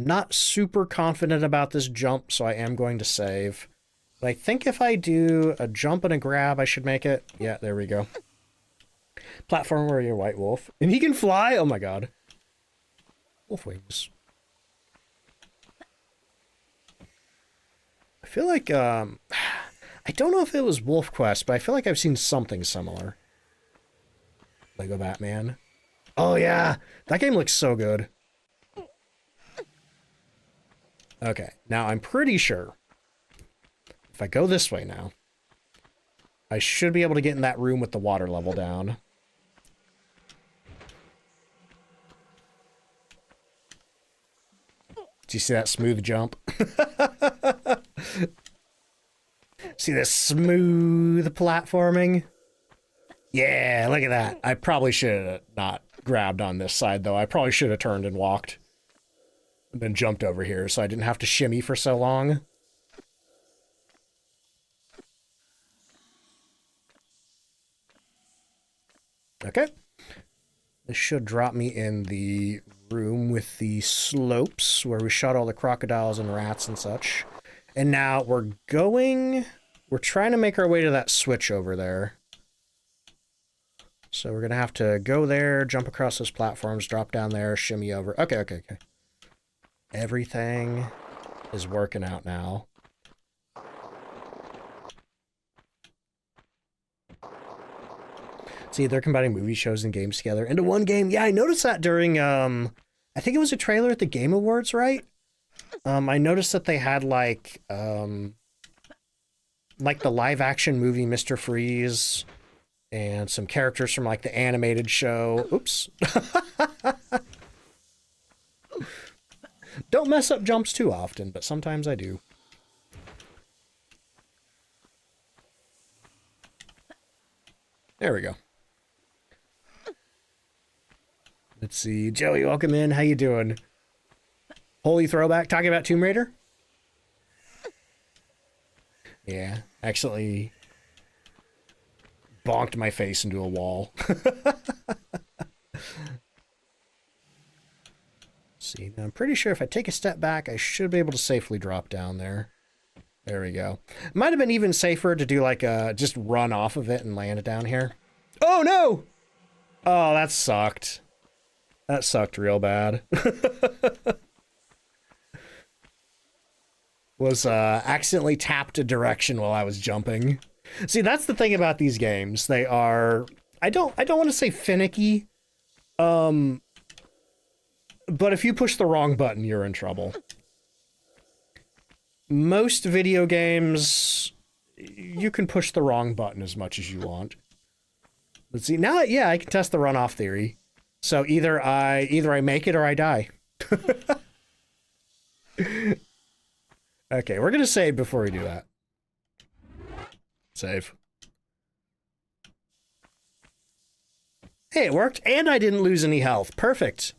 not super confident about this jump, so I am going to save. But I think if I do a jump and a grab, I should make it. Yeah, there we go. Platform where you're White Wolf. And he can fly? Oh my god. Wolf wings. I feel like, I don't know if it was Wolf Quest, but I feel like I've seen something similar. Lego Batman. Oh yeah, that game looks so good. Okay, now I'm pretty sure if I go this way now, I should be able to get in that room with the water level down. Do you see that smooth jump? See this smooth platforming? Yeah, look at that. I probably should have not grabbed on this side, though. I probably should have turned and walked. And then jumped over here, so I didn't have to shimmy for so long. Okay. This should drop me in the room with the slopes, where we shot all the crocodiles and rats and such. And now we're trying to make our way to that switch over there. So we're going to have to go there, jump across those platforms, drop down there, shimmy over. Okay. Everything is working out now. See, they're combining movie shows and games together into one game. Yeah, I noticed that during, I think it was a trailer at the Game Awards, right? I noticed that they had, like the live-action movie Mr. Freeze and some characters from, like, the animated show. Oops. Don't mess up jumps too often, but sometimes I do. There we go. Let's see. Joey, welcome in. How you doing? Holy throwback. Talking about Tomb Raider? Yeah. Accidentally bonked my face into a wall. See, now I'm pretty sure if I take a step back, I should be able to safely drop down there. There we go. Might have been even safer to do like a, just run off of it and land it down here. Oh no! Oh, that sucked. That sucked real bad. Was accidentally tapped a direction while I was jumping. See, that's the thing about these games. They are, I don't want to say finicky. But if you push the wrong button, you're in trouble. Most video games, you can push the wrong button as much as you want. Let's see. Now, yeah, I can test the runoff theory. So either I make it or I die. Okay, we're gonna save before we do that. Save. Hey, it worked, and I didn't lose any health. Perfect.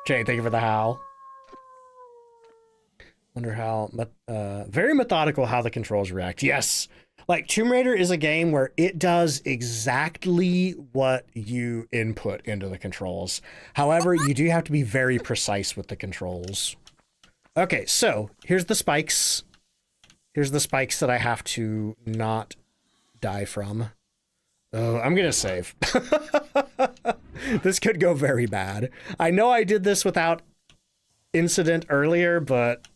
Okay, thank you for the howl. Wonder how, very methodical how the controls react. Yes, like Tomb Raider is a game where it does exactly what you input into the controls. However, you do have to be very precise with the controls. Okay, so here's the spikes. Here's the spikes that I have to not die from. Oh, I'm gonna save. This could go very bad. I know I did this without incident earlier, but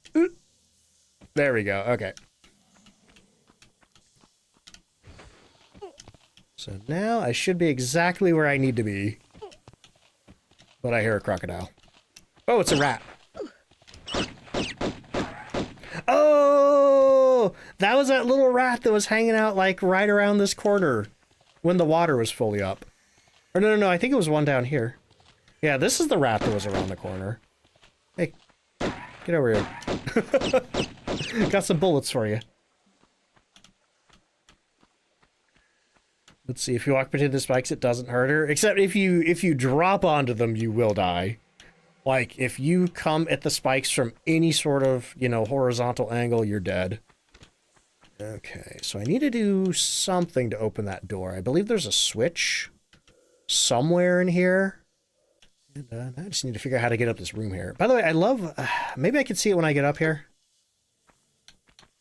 there we go. Okay. So now I should be exactly where I need to be. But I hear a crocodile. Oh, it's a rat. Oh, that was that little rat that was hanging out like right around this corner when the water was fully up. Or no, I think it was one down here. Yeah, this is the rat that was around the corner. Hey, get over here. Got some bullets for you. Let's see, if you walk between the spikes, it doesn't hurt her. Except if you drop onto them, you will die. Like, if you come at the spikes from any sort of, you know, horizontal angle, you're dead. Okay, so I need to do something to open that door. I believe there's a switch somewhere in here. And I just need to figure out how to get up this room here. By the way, I love... maybe I can see it when I get up here.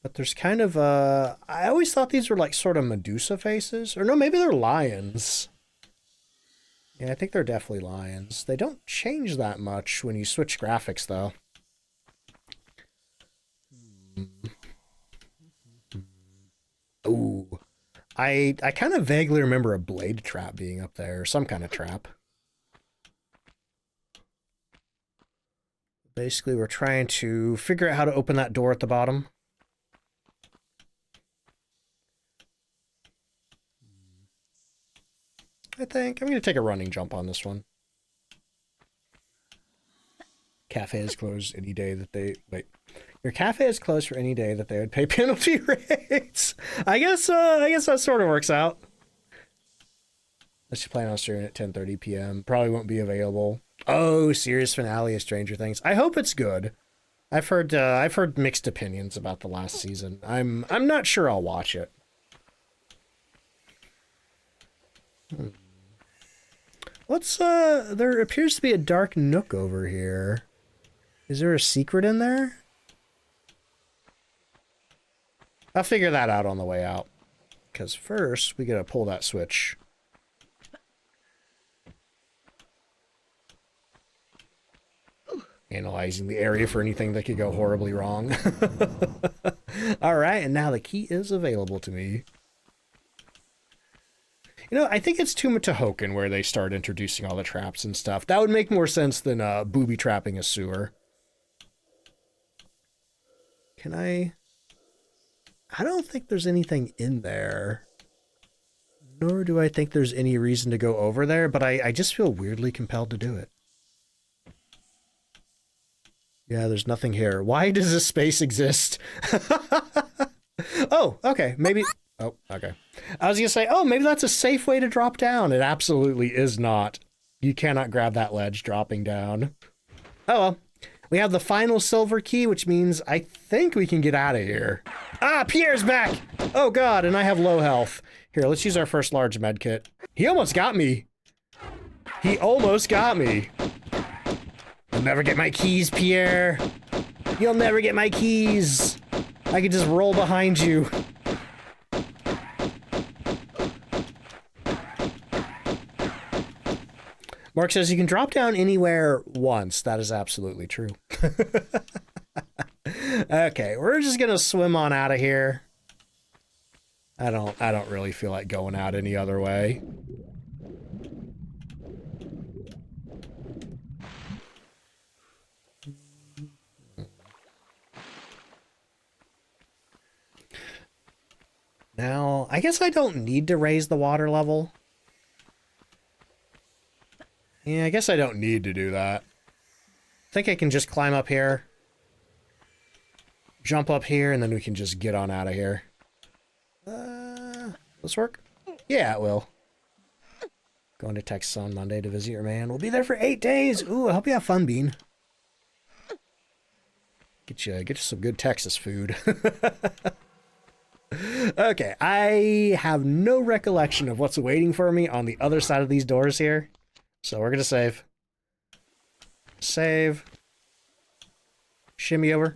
But there's kind of I always thought these were like sort of Medusa faces. Or no, maybe they're lions. Yeah, I think they're definitely lions. They don't change that much when you switch graphics, though. Ooh. I kind of vaguely remember a blade trap being up there, or some kind of trap. Basically, we're trying to figure out how to open that door at the bottom. I think I'm going to take a running jump on this one. Cafe is closed any day that they... Wait. Your cafe is closed for any day that they would pay penalty rates. I guess that sort of works out. Let's just plan on streaming at 10:30 p.m. Probably won't be available. Oh, series finale of Stranger Things. I hope it's good. I've heard mixed opinions about the last season. I'm not sure I'll watch it. What's there appears to be a dark nook over here. Is there a secret in there? I'll figure that out on the way out. Because first, we gotta pull that switch. Analyzing the area for anything that could go horribly wrong. Alright, and now the key is available to me. You know, I think it's too much Hoken where they start introducing all the traps and stuff. That would make more sense than booby trapping a sewer. Can I don't think there's anything in there. Nor do I think there's any reason to go over there, but I just feel weirdly compelled to do it. Yeah, there's nothing here. Why does this space exist? Oh, okay. Maybe... Oh, okay. I was going to say, oh, maybe that's a safe way to drop down. It absolutely is not. You cannot grab that ledge dropping down. Oh, well. We have the final silver key, which means I think we can get out of here. Ah, Pierre's back! Oh, God, and I have low health. Here, let's use our first large med kit. He almost got me. He almost got me. You'll never get my keys, Pierre. You'll never get my keys. I could just roll behind you. Mark says you can drop down anywhere once. That is absolutely true. Okay, we're just gonna swim on out of here. I don't really feel like going out any other way. Now, I guess I don't need to raise the water level. Yeah, I guess I don't need to do that. I think I can just climb up here. Jump up here, and then we can just get on out of here. This work? Yeah, it will. Going to Texas on Monday to visit your man. We'll be there for 8 days. Ooh, I hope you have fun, Bean. Get you some good Texas food. Okay, I have no recollection of what's waiting for me on the other side of these doors here. So we're gonna save. Save. Shimmy over.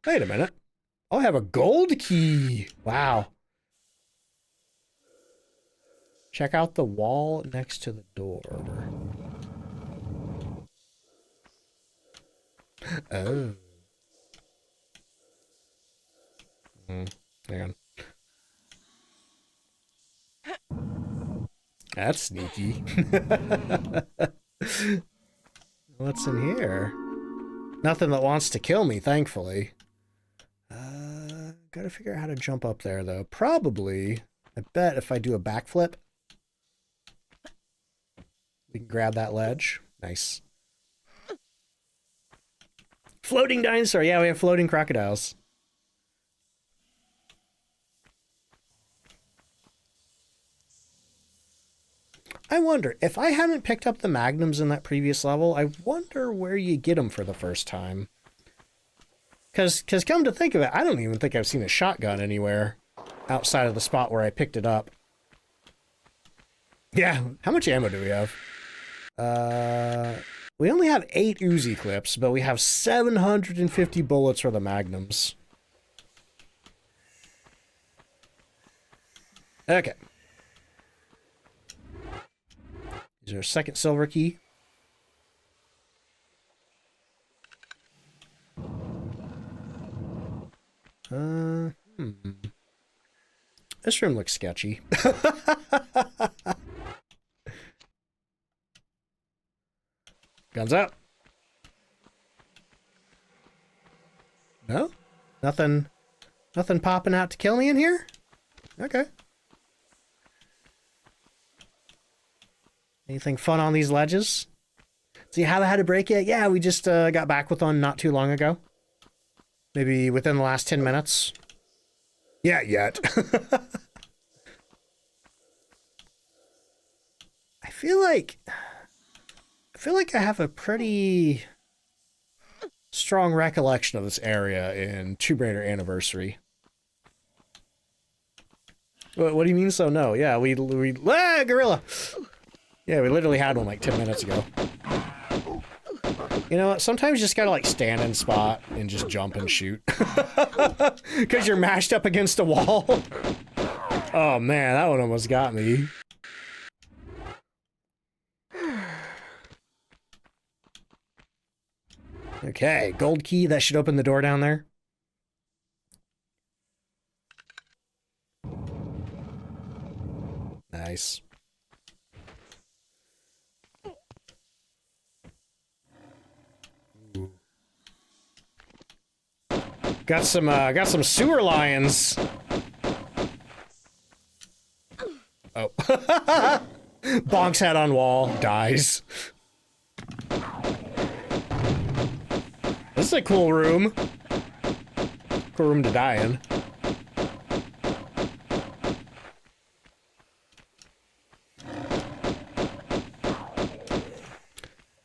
Wait a minute. Oh, I have a gold key. Wow. Check out the wall next to the door. Oh. Hang on. That's sneaky. What's in here? Nothing that wants to kill me, thankfully. Gotta figure out how to jump up there, though. Probably, I bet if I do a backflip, we can grab that ledge. Nice. Floating dinosaur. Yeah, we have floating crocodiles. I wonder, if I hadn't picked up the magnums in that previous level, I wonder where you get them for the first time. Because come to think of it, I don't even think I've seen a shotgun anywhere outside of the spot where I picked it up. Yeah, how much ammo do we have? We only have 8 Uzi clips, but we have 750 bullets for the magnums. Okay. Is there a second silver key? This room looks sketchy. Guns out. No? Nothing popping out to kill me in here? Okay. Anything fun on these ledges? So you haven't had a break yet? Yeah, we just got back with one not too long ago. Maybe within the last 10 minutes? Yeah, yet. I feel like I have a pretty strong recollection of this area in Tomb Raider Anniversary. What do you mean so no? Yeah, we gorilla! Yeah, we literally had one like 10 minutes ago. You know what? Sometimes you just gotta like stand in spot and just jump and shoot. Because you're mashed up against a wall. Oh man, that one almost got me. Okay, gold key, that should open the door down there. Nice. Ooh. Got some sewer lions. Oh. Bonks head on wall, dies. This is a cool room. Cool room to die in.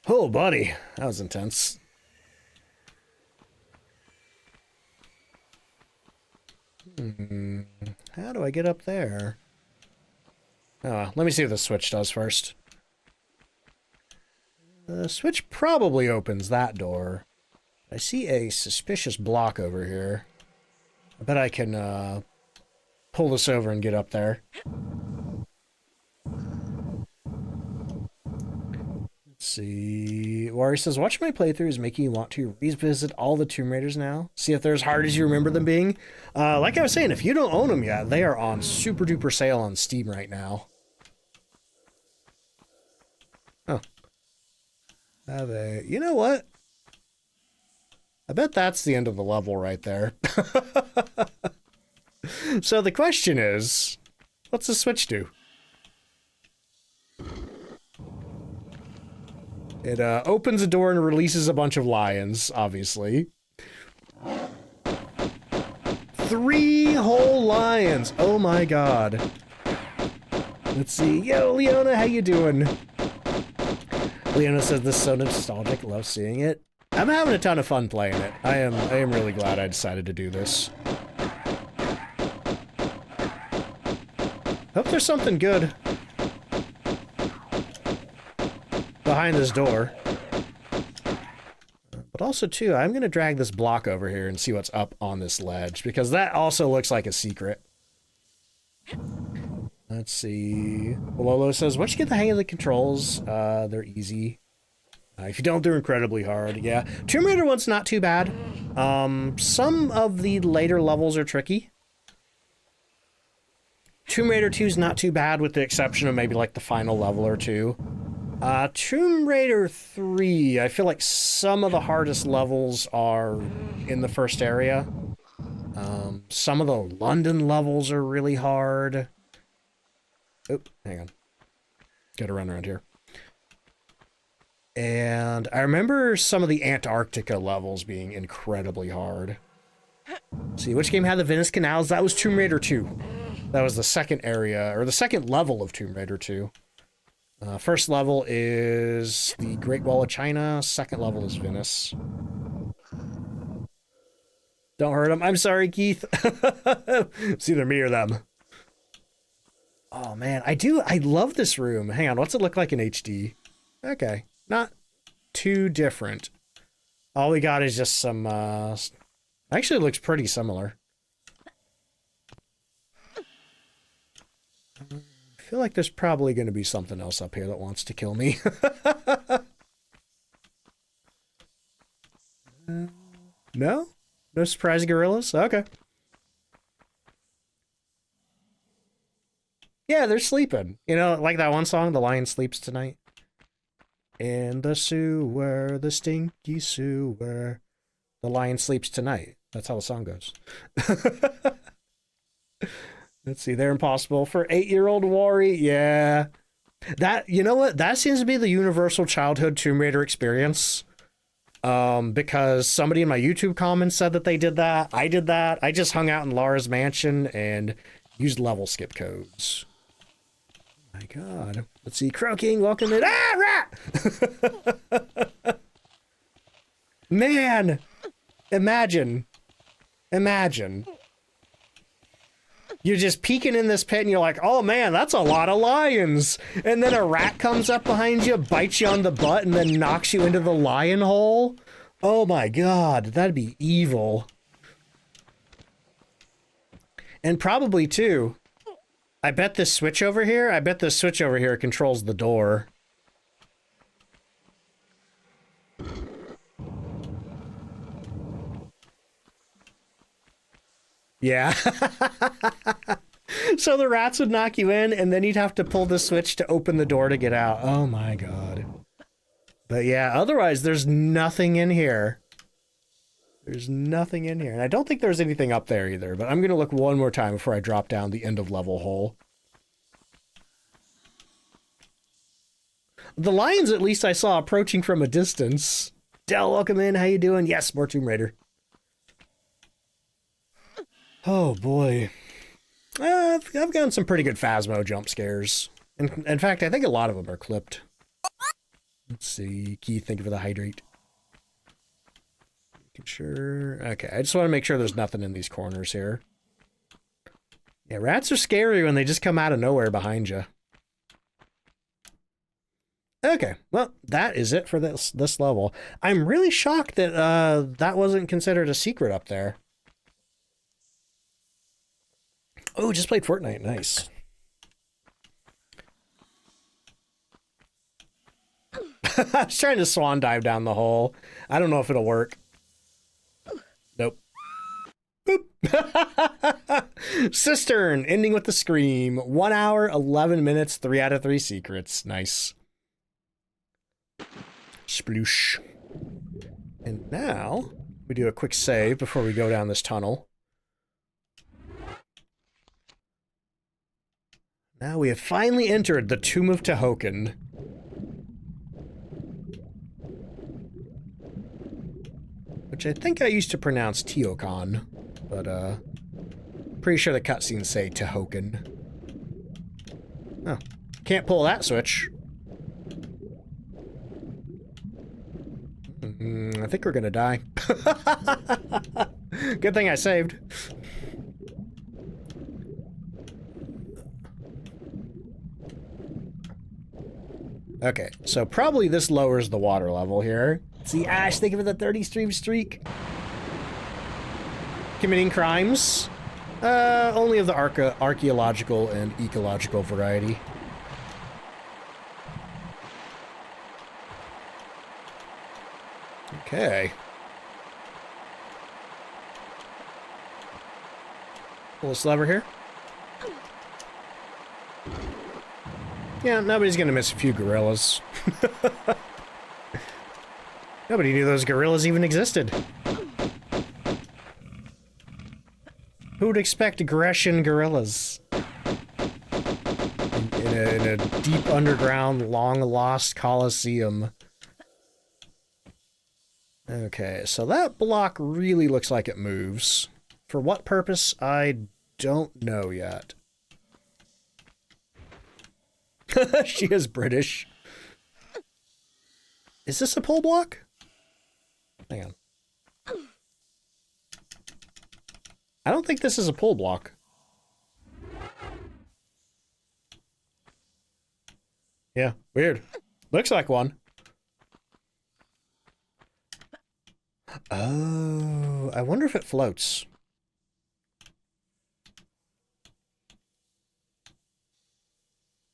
Oh, buddy. That was intense. How do I get up there? Oh, let me see what the switch does first. The switch probably opens that door. I see a suspicious block over here. I bet I can pull this over and get up there. Let's see. Wari says, watching my playthroughs making you want to revisit all the Tomb Raiders now. See if they're as hard as you remember them being. Like I was saying, if you don't own them yet, they are on super duper sale on Steam right now. Oh. Have a... You know what? I bet that's the end of the level right there. So the question is, what's the switch do? It opens a door and releases a bunch of lions, obviously. 3 whole lions! Oh my god. Let's see. Yo, Leona, how you doing? Leona says this is so nostalgic, love seeing it. I'm having a ton of fun playing it. I am really glad I decided to do this. Hope there's something good behind this door. But also, too, I'm going to drag this block over here and see what's up on this ledge, because that also looks like a secret. Let's see. Lolo says, once you get the hang of the controls, they're easy. If you don't, they're incredibly hard. Yeah. Tomb Raider 1's not too bad. Some of the later levels are tricky. Tomb Raider 2's not too bad, with the exception of maybe like the final level or two. Tomb Raider 3, I feel like some of the hardest levels are in the first area. Some of the London levels are really hard. Oop, hang on. Gotta run around here. And I remember some of the Antarctica levels being incredibly hard. Let's see, which game had the Venice Canals? That was Tomb Raider 2. That was the second area, or the second level of Tomb Raider 2. First level is the Great Wall of China. Second level is Venice. Don't hurt him. I'm sorry, Keith. It's either me or them. Oh, man. I love this room. Hang on. What's it look like in HD? Okay. Not too different. All we got is just some, actually it looks pretty similar. I feel like there's probably going to be something else up here that wants to kill me. No? No surprise gorillas? Okay. Yeah, they're sleeping. You know, like that one song, The Lion Sleeps Tonight. In the sewer, the stinky sewer, the lion sleeps tonight. That's how the song goes. Let's see, they're impossible for 8-year-old Wari. Yeah. That, you know what? That seems to be the universal childhood Tomb Raider experience. because somebody in my YouTube comments said that they did that. I did that. I just hung out in Laura's mansion and used level skip codes. My God. Let's see. Croaking, welcome in. Ah, rat! Man, imagine. You're just peeking in this pit and you're like, oh man, that's a lot of lions. And then a rat comes up behind you, bites you on the butt, and then knocks you into the lion hole. Oh my God, that'd be evil. And probably too, I bet this switch over here controls the door. Yeah. So the rats would knock you in, and then you'd have to pull the switch to open the door to get out. Oh my God. But yeah, otherwise there's nothing in here. There's nothing in here. And I don't think there's anything up there either, but I'm going to look one more time before I drop down the end of level hole. The lions, at least I saw approaching from a distance. Del, welcome in. How you doing? Yes, more Tomb Raider. Oh boy. I've gotten some pretty good Phasmo jump scares. In fact, I think a lot of them are clipped. Let's see. Keith, thank you for the hydrate. Making sure. Okay, I just want to make sure there's nothing in these corners here. Yeah, rats are scary when they just come out of nowhere behind you. Okay, well, that is it for this level. I'm really shocked that that wasn't considered a secret up there. Oh, just played Fortnite. Nice. I was trying to swan dive down the hole. I don't know if it'll work. Nope. Boop. Cistern, ending with the scream. 1 hour, 11 minutes, 3 out of 3 secrets. Nice. Sploosh. And now, we do a quick save before we go down this tunnel. Now we have finally entered the Tomb of Tehoken. Which I think I used to pronounce Teokan, but pretty sure the cutscenes say Tehoken. Oh, can't pull that switch. I think we're gonna die. Good thing I saved. Okay, so probably this lowers the water level here. See, Ash, thank you for the 30 stream streak. Committing crimes? Only of the archaeological and ecological variety. Okay. Pull this lever here. Yeah, nobody's gonna miss a few gorillas. Nobody knew those gorillas even existed. Who would expect Grecian gorillas? In a deep underground, long-lost coliseum. Okay, so that block really looks like it moves. For what purpose, I don't know yet. She is British. Is this a pull block? Hang on. I don't think this is a pull block. Yeah, weird. Looks like one. Oh, I wonder if it floats.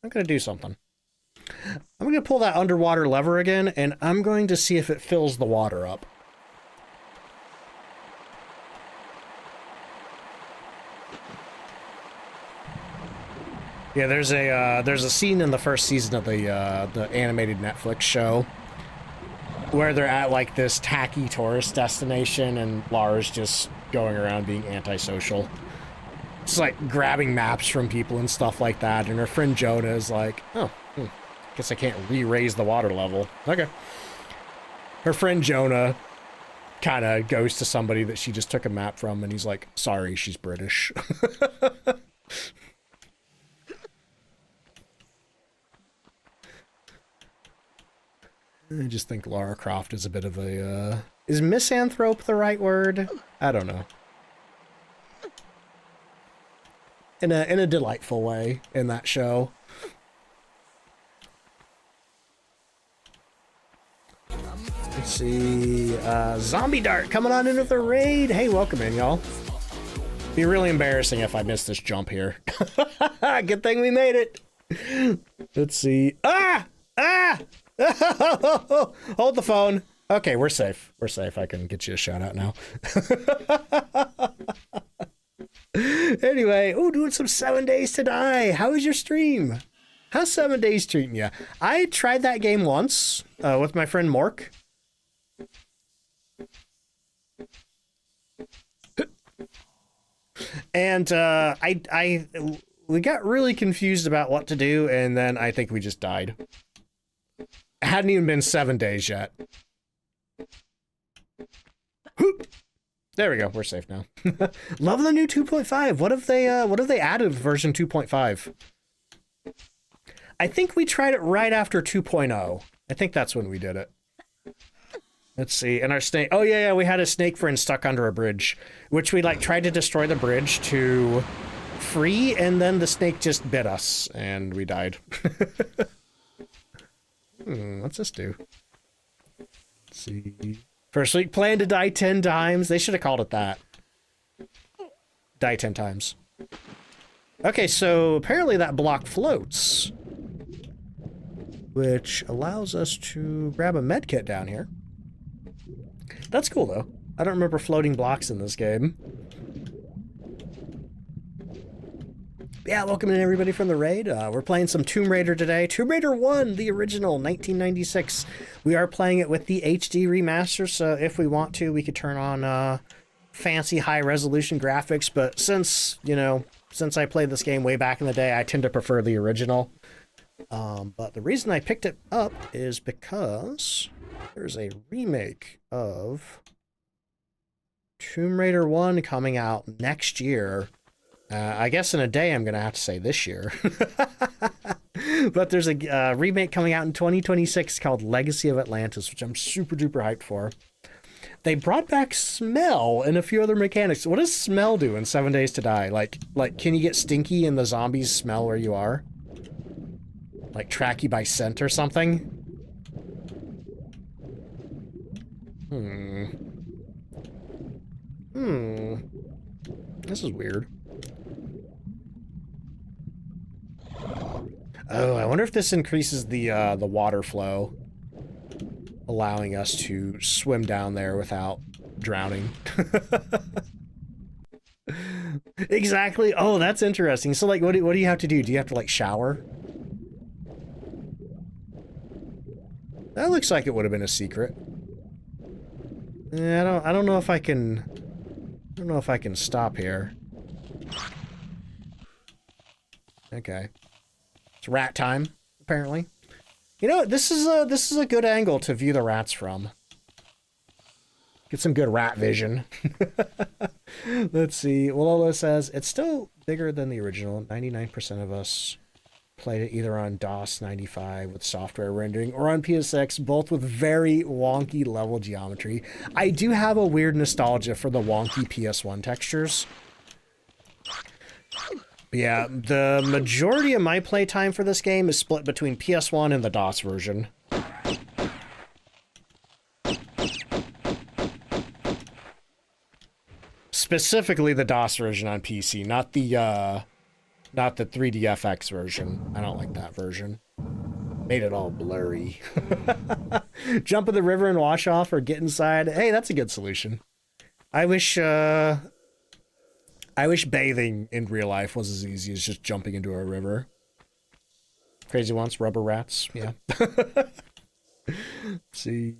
I'm gonna do something. I'm gonna pull that underwater lever again, and I'm going to see if it fills the water up. Yeah, there's a scene in the first season of the animated Netflix show where they're at like this tacky tourist destination, and Lara's just going around being antisocial. It's like grabbing maps from people and stuff like that, and her friend Jonah is like, oh, guess I can't re-raise the water level. Okay. Her friend Jonah kind of goes to somebody that she just took a map from, and he's like, sorry, she's British. I just think Lara Croft is a bit of a, is misanthrope the right word? I don't know. In a delightful way in that show. Let's see, Zombie Dart coming on into the raid. Hey, welcome in, y'all. Be really embarrassing if I missed this jump here. Good thing we made it. Let's see. Ah! Ah! Hold the phone. Okay, we're safe. We're safe. I can get you a shout out now. Anyway, oh, doing some 7 Days to Die. How was your stream? How's 7 Days treating you? I tried that game once with my friend Mork. And we got really confused about what to do, and then I think we just died. It hadn't even been 7 days yet. There we go. We're safe now. Love the new 2.5. What have they added with version 2.5? I think we tried it right after 2.0. I think that's when we did it. Let's see. And our snake. Oh yeah, we had a snake friend stuck under a bridge, which we like tried to destroy the bridge to free, and then the snake just bit us, and we died. What's this do? Let's see. First week plan to die 10 times. They should have called it that. Die 10 times. Okay, so apparently that block floats, which allows us to grab a med kit down here. That's cool, though. I don't remember floating blocks in this game. Yeah, welcome in everybody from the raid. We're playing some Tomb Raider today. Tomb Raider 1, the original, 1996. We are playing it with the HD remaster, so if we want to, we could turn on fancy high-resolution graphics, but since, you know, since I played this game way back in the day, I tend to prefer the original. But the reason I picked it up is because there's a remake of Tomb Raider 1 coming out next year. I guess in a day I'm going to have to say this year. But there's a remake coming out in 2026 called Legacy of Atlantis, which I'm super duper hyped for. They brought back smell and a few other mechanics. What does smell do in 7 Days to Die? Like, can you get stinky and the zombies smell where you are? Like track you by scent or something? This is weird. Oh, I wonder if this increases the water flow, allowing us to swim down there without drowning. Exactly. Oh, that's interesting. So, like, what do you have to do? Do you have to, like, shower? That looks like it would have been a secret. Yeah, I don't know if I can... I don't know if I can stop here. Okay. It's rat time, apparently. You know, this is a good angle to view the rats from. Get some good rat vision. Let's see. Walolo says, it's still bigger than the original. 99% of us played it either on DOS 95 with software rendering or on PSX, both with very wonky level geometry. I do have a weird nostalgia for the wonky PS1 textures. But yeah, the majority of my playtime for this game is split between PS1 and the DOS version. Specifically the DOS version on PC, not the 3DFX version. I don't like that version. Made it all blurry. Jump in the river and wash off or get inside. Hey, that's a good solution. I wish bathing in real life was as easy as just jumping into a river. Crazy Once, rubber rats, yeah. Let's see.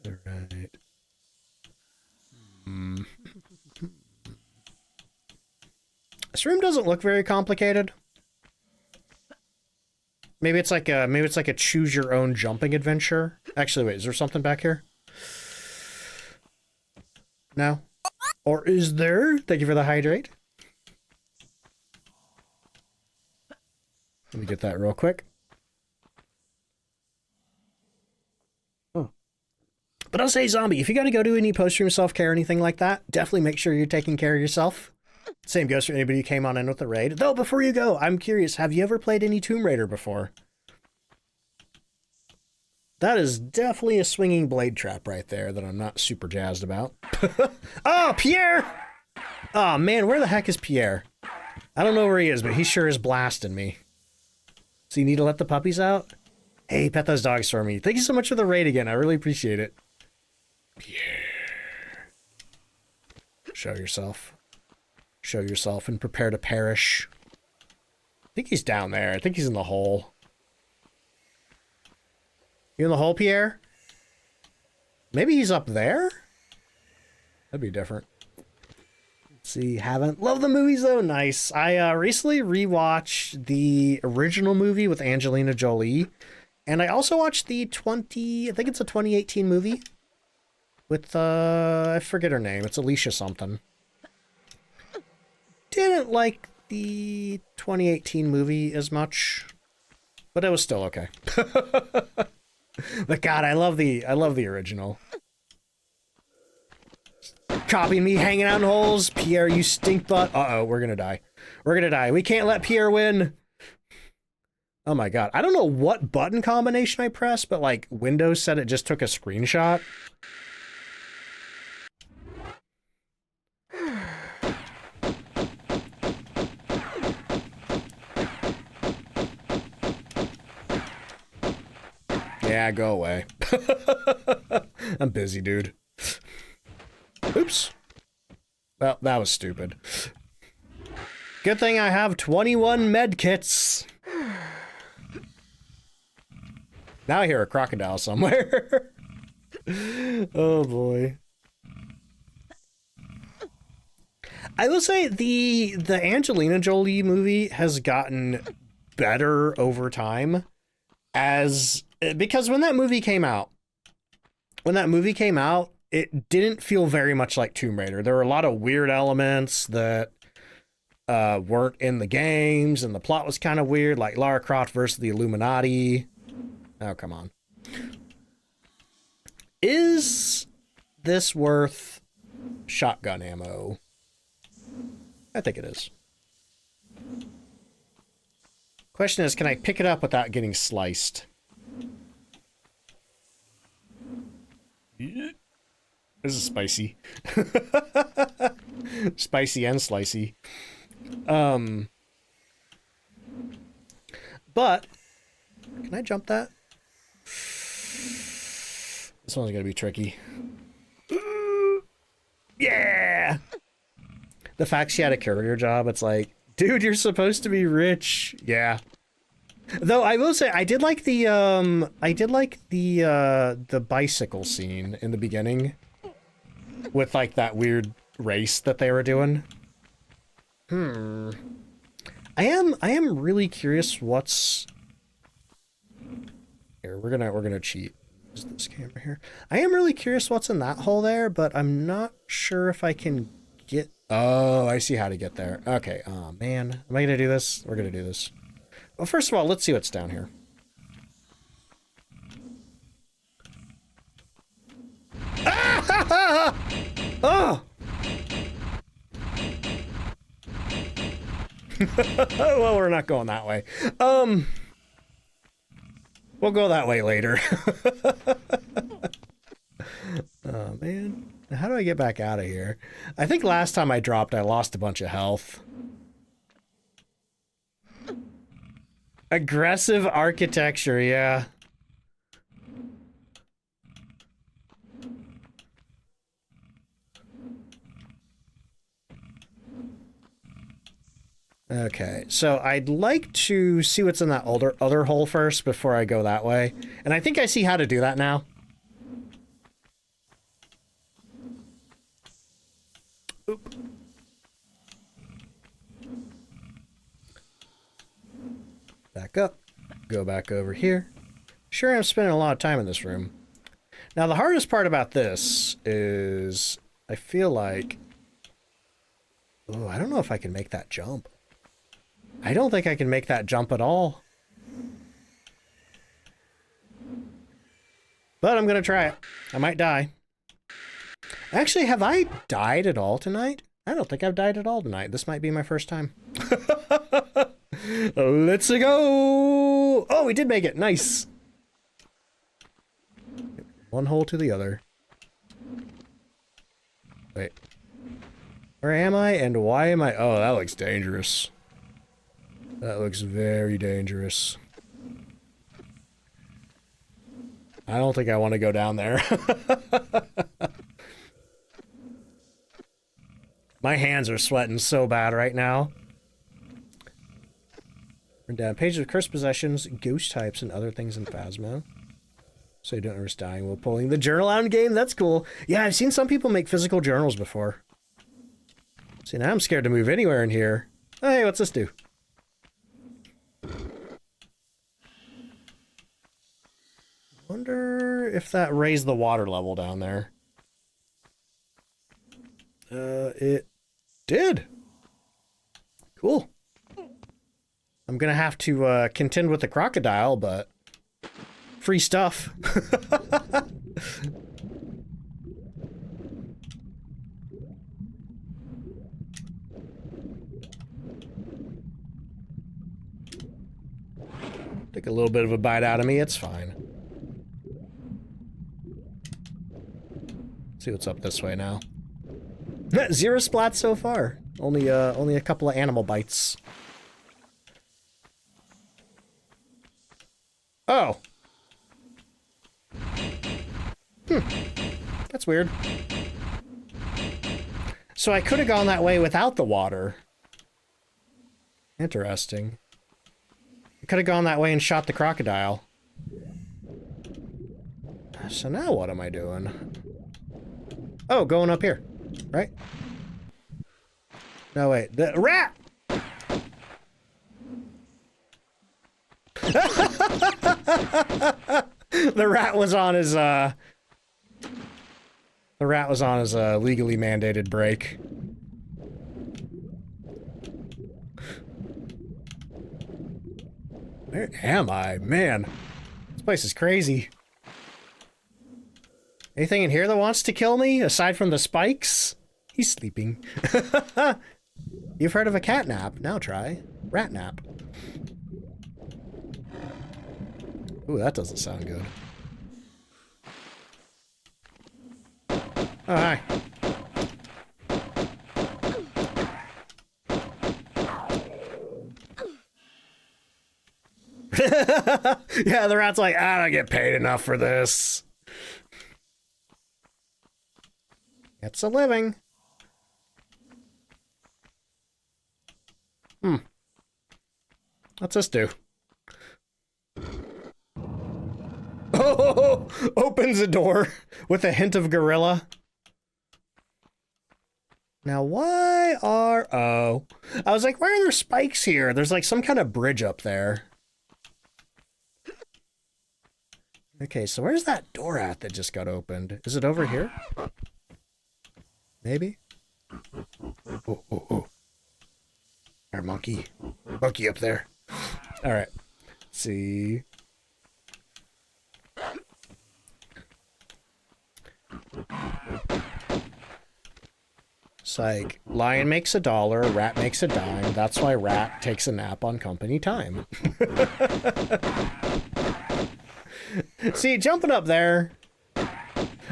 All right. This room doesn't look very complicated. Maybe it's like a choose your own jumping adventure. Actually, wait, is there something back here? No? Or is there? Thank you for the hydrate. Let me get that real quick. Oh. But I'll say, Zombie, if you gotta go do any post-stream self-care or anything like that, definitely make sure you're taking care of yourself. Same goes for anybody who came on in with the raid. Though, before you go, I'm curious, have you ever played any Tomb Raider before? That is definitely a swinging blade trap right there that I'm not super jazzed about. Oh, Pierre! Oh, man, where the heck is Pierre? I don't know where he is, but he sure is blasting me. So you need to let the puppies out? Hey, pet those dogs for me. Thank you so much for the raid again. I really appreciate it. Pierre. Show yourself. Show yourself and prepare to perish. I think he's down there. I think he's in the hole. You in the hole, Pierre? Maybe he's up there? That'd be different. Let's see, haven't. Love the movies, though. Nice. I recently rewatched the original movie with Angelina Jolie. And I also watched the I think it's a 2018 movie. With, I forget her name. It's Alicia something. Didn't like the 2018 movie as much, but it was still okay. But God, I love the original. Copying me, hanging out in holes. Pierre, you stink butt. Uh-oh, we're gonna die. We're gonna die. We can't let Pierre win. Oh my God. I don't know what button combination I pressed, but like Windows said it just took a screenshot. Yeah, go away. I'm busy, dude. Oops. Well, that was stupid. Good thing I have 21 med kits. Now I hear a crocodile somewhere. Oh boy. I will say the Angelina Jolie movie has gotten better over time because when that movie came out, it didn't feel very much like Tomb Raider. There were a lot of weird elements that weren't in the games, and the plot was kind of weird, like Lara Croft versus the Illuminati. Oh, come on. Is this worth shotgun ammo? I think it is. Question is, can I pick it up without getting sliced? This is spicy. Spicy and slicey. But can I jump that? This one's gonna be tricky. Yeah! The fact she had a courier job, it's like, dude, you're supposed to be rich. Yeah. Though I will say, I did like the bicycle scene in the beginning with like that weird race that they were doing. I am really curious what's here. We're gonna cheat. Is this camera here? I am really curious what's in that hole there, but I'm not sure if I can get. Oh, I see how to get there. Okay. Oh man, am I gonna do this? We're gonna do this. Well, first of all, let's see what's down here. Ah! Oh! Well, we're not going that way. We'll go that way later. Oh, man. How do I get back out of here? I think last time I dropped, I lost a bunch of health. Aggressive architecture, yeah. Okay, so I'd like to see what's in that other hole first before I go that way. And I think I see how to do that now. Oop. Back up. Go back over here. Sure, I'm spending a lot of time in this room. Now, the hardest part about this is I feel like... Oh, I don't know if I can make that jump. I don't think I can make that jump at all. But I'm gonna try it. I might die. Actually, have I died at all tonight? I don't think I've died at all tonight. This might be my first time. Let's go! Oh, we did make it. Nice. One hole to the other. Wait. Where am I and why am I? Oh, that looks dangerous. That looks very dangerous. I don't think I want to go down there. My hands are sweating so bad right now. Turn down page of cursed possessions, ghost types, and other things in Phasmo. So you don't risk dying while pulling the journal out in game. That's cool. Yeah, I've seen some people make physical journals before. See, now I'm scared to move anywhere in here. Oh, hey, what's this do? Wonder if that raised the water level down there. It did. Cool. I'm gonna have to contend with the crocodile, but free stuff. Took a little bit of a bite out of me, it's fine. See what's up this way now. 0 splats so far. Only a couple of animal bites. Oh. That's weird. So I could have gone that way without the water. Interesting. I could have gone that way and shot the crocodile. So now what am I doing? Oh, going up here, right? No, wait. The rat! The rat was on his, legally mandated break. Where am I? Man, this place is crazy. Anything in here that wants to kill me, aside from the spikes? He's sleeping. You've heard of a cat nap. Now try rat nap. Ooh, that doesn't sound good. Oh, hi. Yeah, the rat's like, I don't get paid enough for this. It's a living. What's this do? Oh, opens a door with a hint of gorilla. Now, why are... Oh. I was like, why are there spikes here? There's like some kind of bridge up there. Okay, so where's that door at that just got opened? Is it over here? Maybe? Oh, oh, oh. Our monkey. Monkey up there. Alright. Let's see. It's like, lion makes $1, rat makes a dime. That's why rat takes a nap on company time. See, jumping up there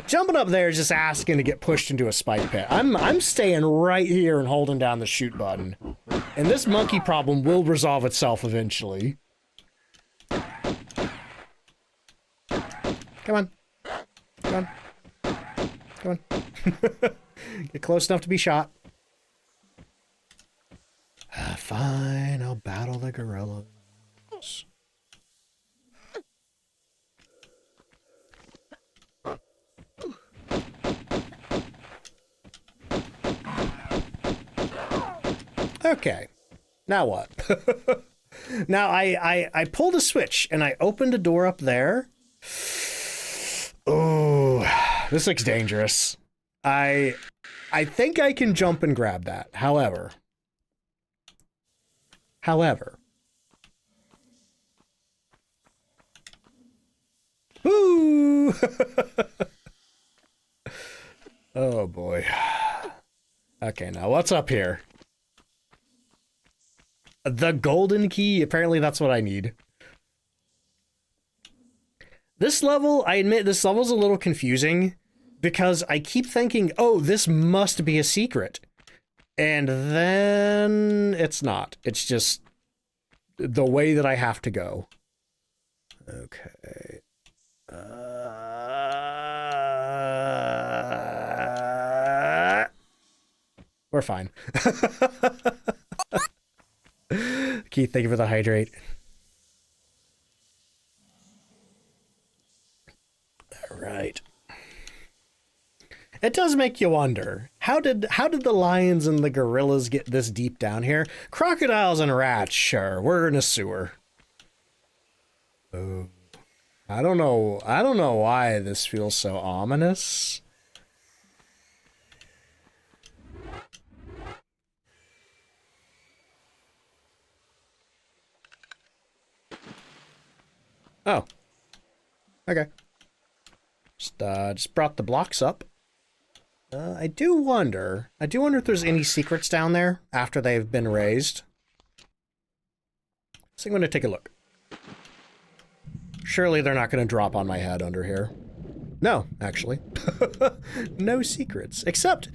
is just asking to get pushed into a spike pit. I'm staying right here and holding down the shoot button. And this monkey problem will resolve itself eventually. Come on. Come on. Come on. Get close enough to be shot. Fine, I'll battle the gorillas. Okay, now what? Now, I pulled a switch, and I opened a door up there. Oh, this looks dangerous. I think I can jump and grab that. However. Woo! Oh, boy. Okay, now what's up here? The golden key. Apparently that's what I need. This level, I admit, this level's a little confusing because I keep thinking, oh, this must be a secret. And then it's not. It's just the way that I have to go. Okay. We're fine. Keith, thank you for the hydrate. All right. It does make you wonder, how did the lions and the gorillas get this deep down here? Crocodiles and rats, sure, we're in a sewer. Oh. I don't know why this feels so ominous. Oh. Okay. Just brought the blocks up. I do wonder if there's any secrets down there after they've been raised. So I'm going to take a look. Surely they're not going to drop on my head under here. No, actually. No secrets. Except,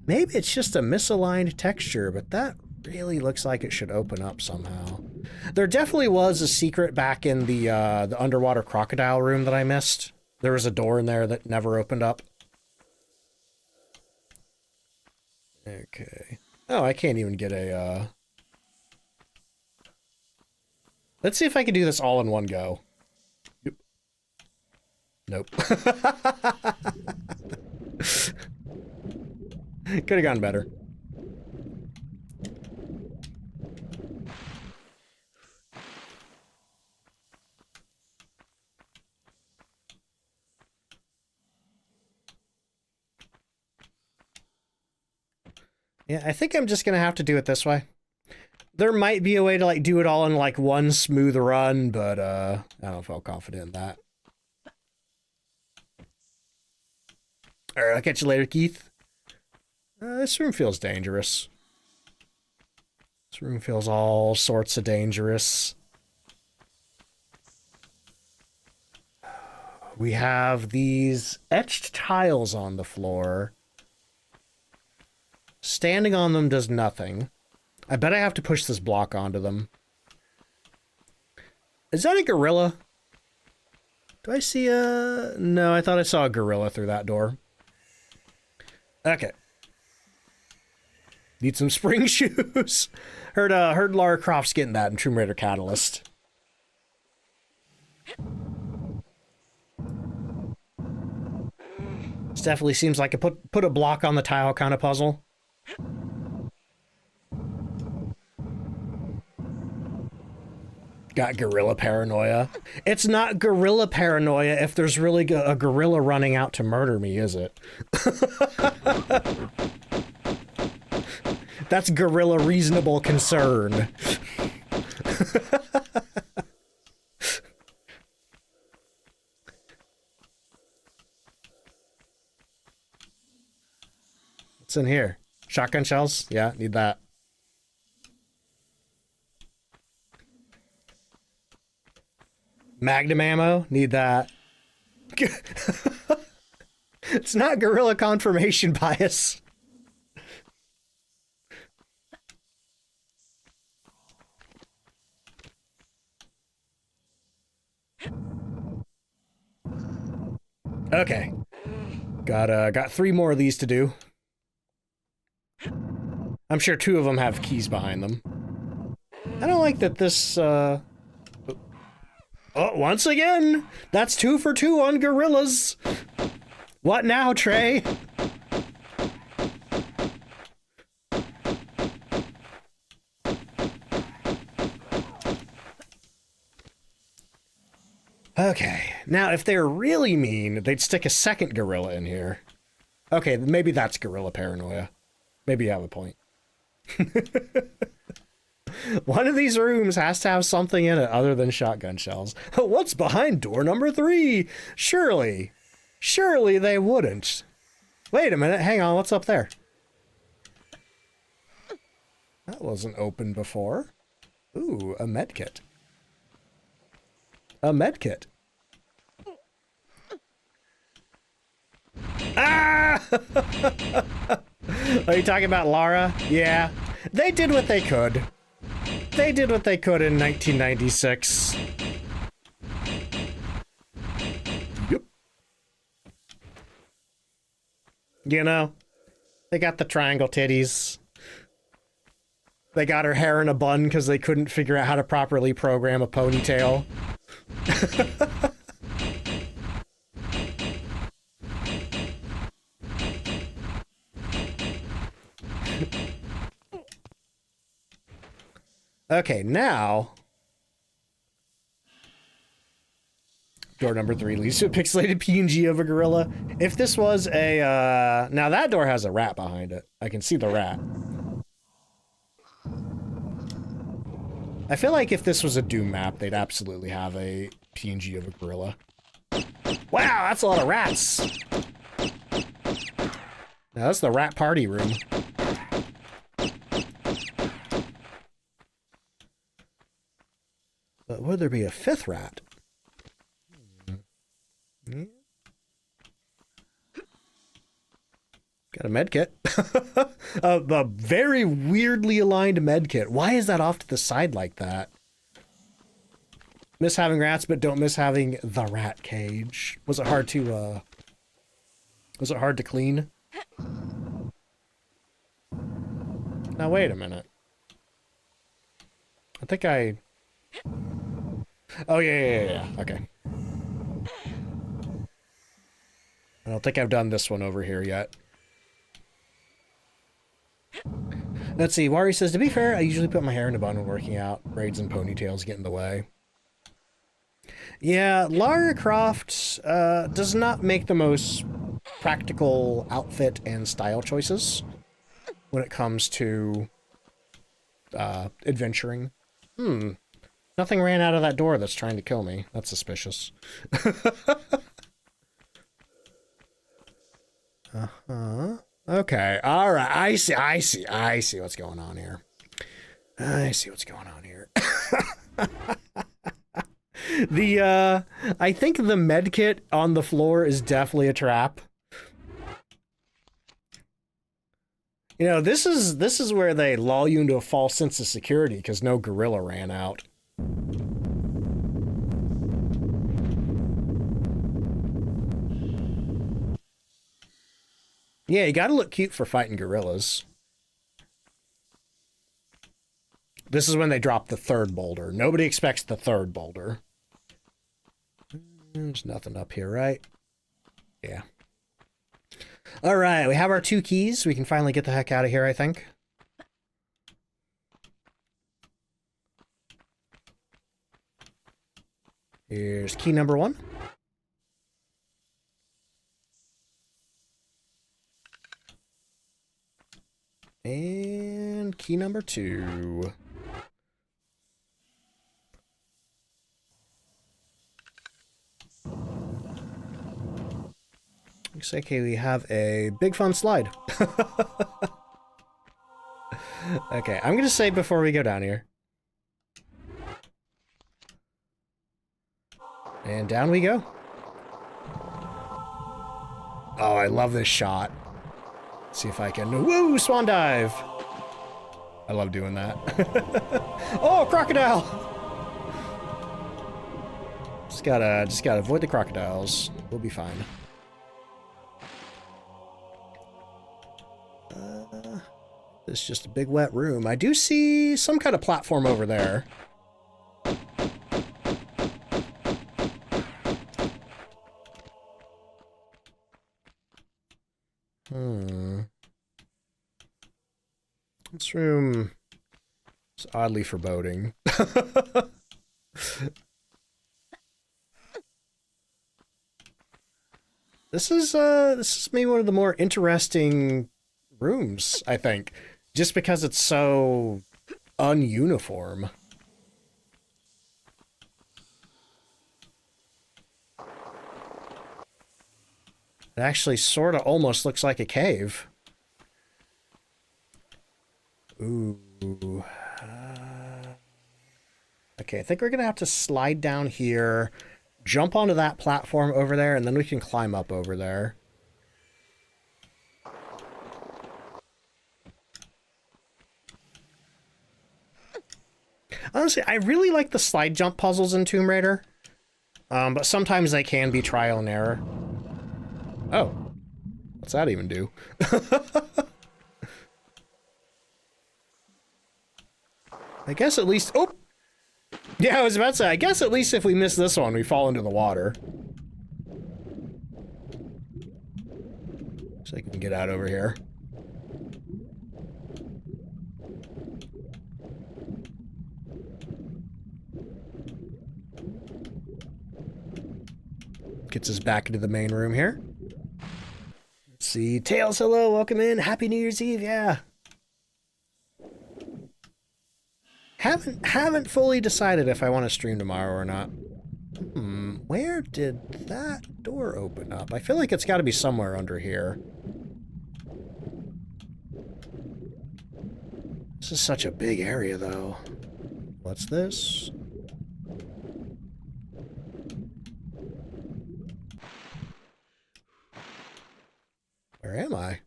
maybe it's just a misaligned texture, but that really looks like it should open up somehow. There definitely was a secret back in the underwater crocodile room that I missed. There was a door in there that never opened up. Okay. Oh, I can't even get a, Let's see if I can do this all in one go. Nope. Could have gone better. Yeah, I think I'm just gonna have to do it this way. There might be a way to like do it all in like one smooth run, but I don't feel confident in that. Alright, I'll catch you later, Keith. This room feels dangerous. This room feels all sorts of dangerous. We have these etched tiles on the floor. Standing on them does nothing. I bet I have to push this block onto them. Is that a gorilla? Do I see a... No, I thought I saw a gorilla through that door. Okay. Need some spring shoes. Heard Lara Croft's getting that in Tomb Raider Catalyst. This definitely seems like a put a block on the tile kind of puzzle. Got gorilla paranoia. It's not gorilla paranoia if there's really a gorilla running out to murder me, is it? That's gorilla reasonable concern. What's in here? Shotgun shells? Yeah, need that. Magnum ammo? Need that. It's not gorilla confirmation bias. Okay. Got 3 more of these to do. I'm sure 2 of them have keys behind them. I don't like that this, Oh, once again! That's 2 for 2 on gorillas! What now, Trey? Okay, now if they're really mean, they'd stick a second gorilla in here. Okay, maybe that's gorilla paranoia. Maybe you have a point. One of these rooms has to have something in it other than shotgun shells. What's behind door number 3? Surely they wouldn't. Wait a minute, hang on, what's up there? That wasn't open before. Ooh, a medkit. A medkit. Ah! Are you talking about Lara? Yeah. They did what they could. They did what they could in 1996. Yep. You know, they got the triangle titties. They got her hair in a bun because they couldn't figure out how to properly program a ponytail. Okay, now... Door number 3 leads to a pixelated PNG of a gorilla. If this was a, Now that door has a rat behind it. I can see the rat. I feel like if this was a Doom map, they'd absolutely have a PNG of a gorilla. Wow, that's a lot of rats! Now that's the rat party room. But would there be a 5th rat? Yeah. Got a medkit. A very weirdly aligned medkit. Why is that off to the side like that? Miss having rats, but don't miss having the rat cage. Was it hard to clean? Now wait a minute. I think I... Oh, yeah. Okay. I don't think I've done this one over here yet. Let's see. Wari says, to be fair, I usually put my hair in a bun when working out. Braids and ponytails get in the way. Yeah, Lara Croft does not make the most practical outfit and style choices when it comes to adventuring. Nothing ran out of that door that's trying to kill me. That's suspicious. Okay, alright, I see what's going on here. I think the medkit on the floor is definitely a trap. You know, this is where they lull you into a false sense of security because no gorilla ran out. Yeah, you gotta look cute for fighting gorillas. This is when they drop the 3rd boulder. Nobody expects the 3rd boulder. There's nothing up here, right? Yeah. Alright, we have our 2 keys. We can finally get the heck out of here, I think. Here's key number 1. And key number 2. Looks like we have a big fun slide. Okay, I'm gonna say before we go down here. And down we go. Oh, I love this shot. See if I can... Woo! Swan dive! I love doing that. Oh, crocodile! Just gotta avoid the crocodiles. We'll be fine. This is just a big wet room. I do see some kind of platform over there. This room is oddly foreboding. This is maybe one of the more interesting rooms, I think. Just because it's so ununiform. It actually sort of almost looks like a cave. Ooh. Okay, I think we're gonna have to slide down here, jump onto that platform over there, and then we can climb up over there. Honestly, I really like the slide jump puzzles in Tomb Raider, but sometimes they can be trial and error. Oh, what's that even do? I guess at least... Oh! Yeah, I was about to say, I guess at least if we miss this one, we fall into the water. So I can get out over here. Gets us back into the main room here. Let's see. Tails, hello, welcome in. Happy New Year's Eve, yeah. Haven't fully decided if I want to stream tomorrow or not. Where did that door open up? I feel like it's got to be somewhere under here. This is such a big area, though. What's this? Where am I?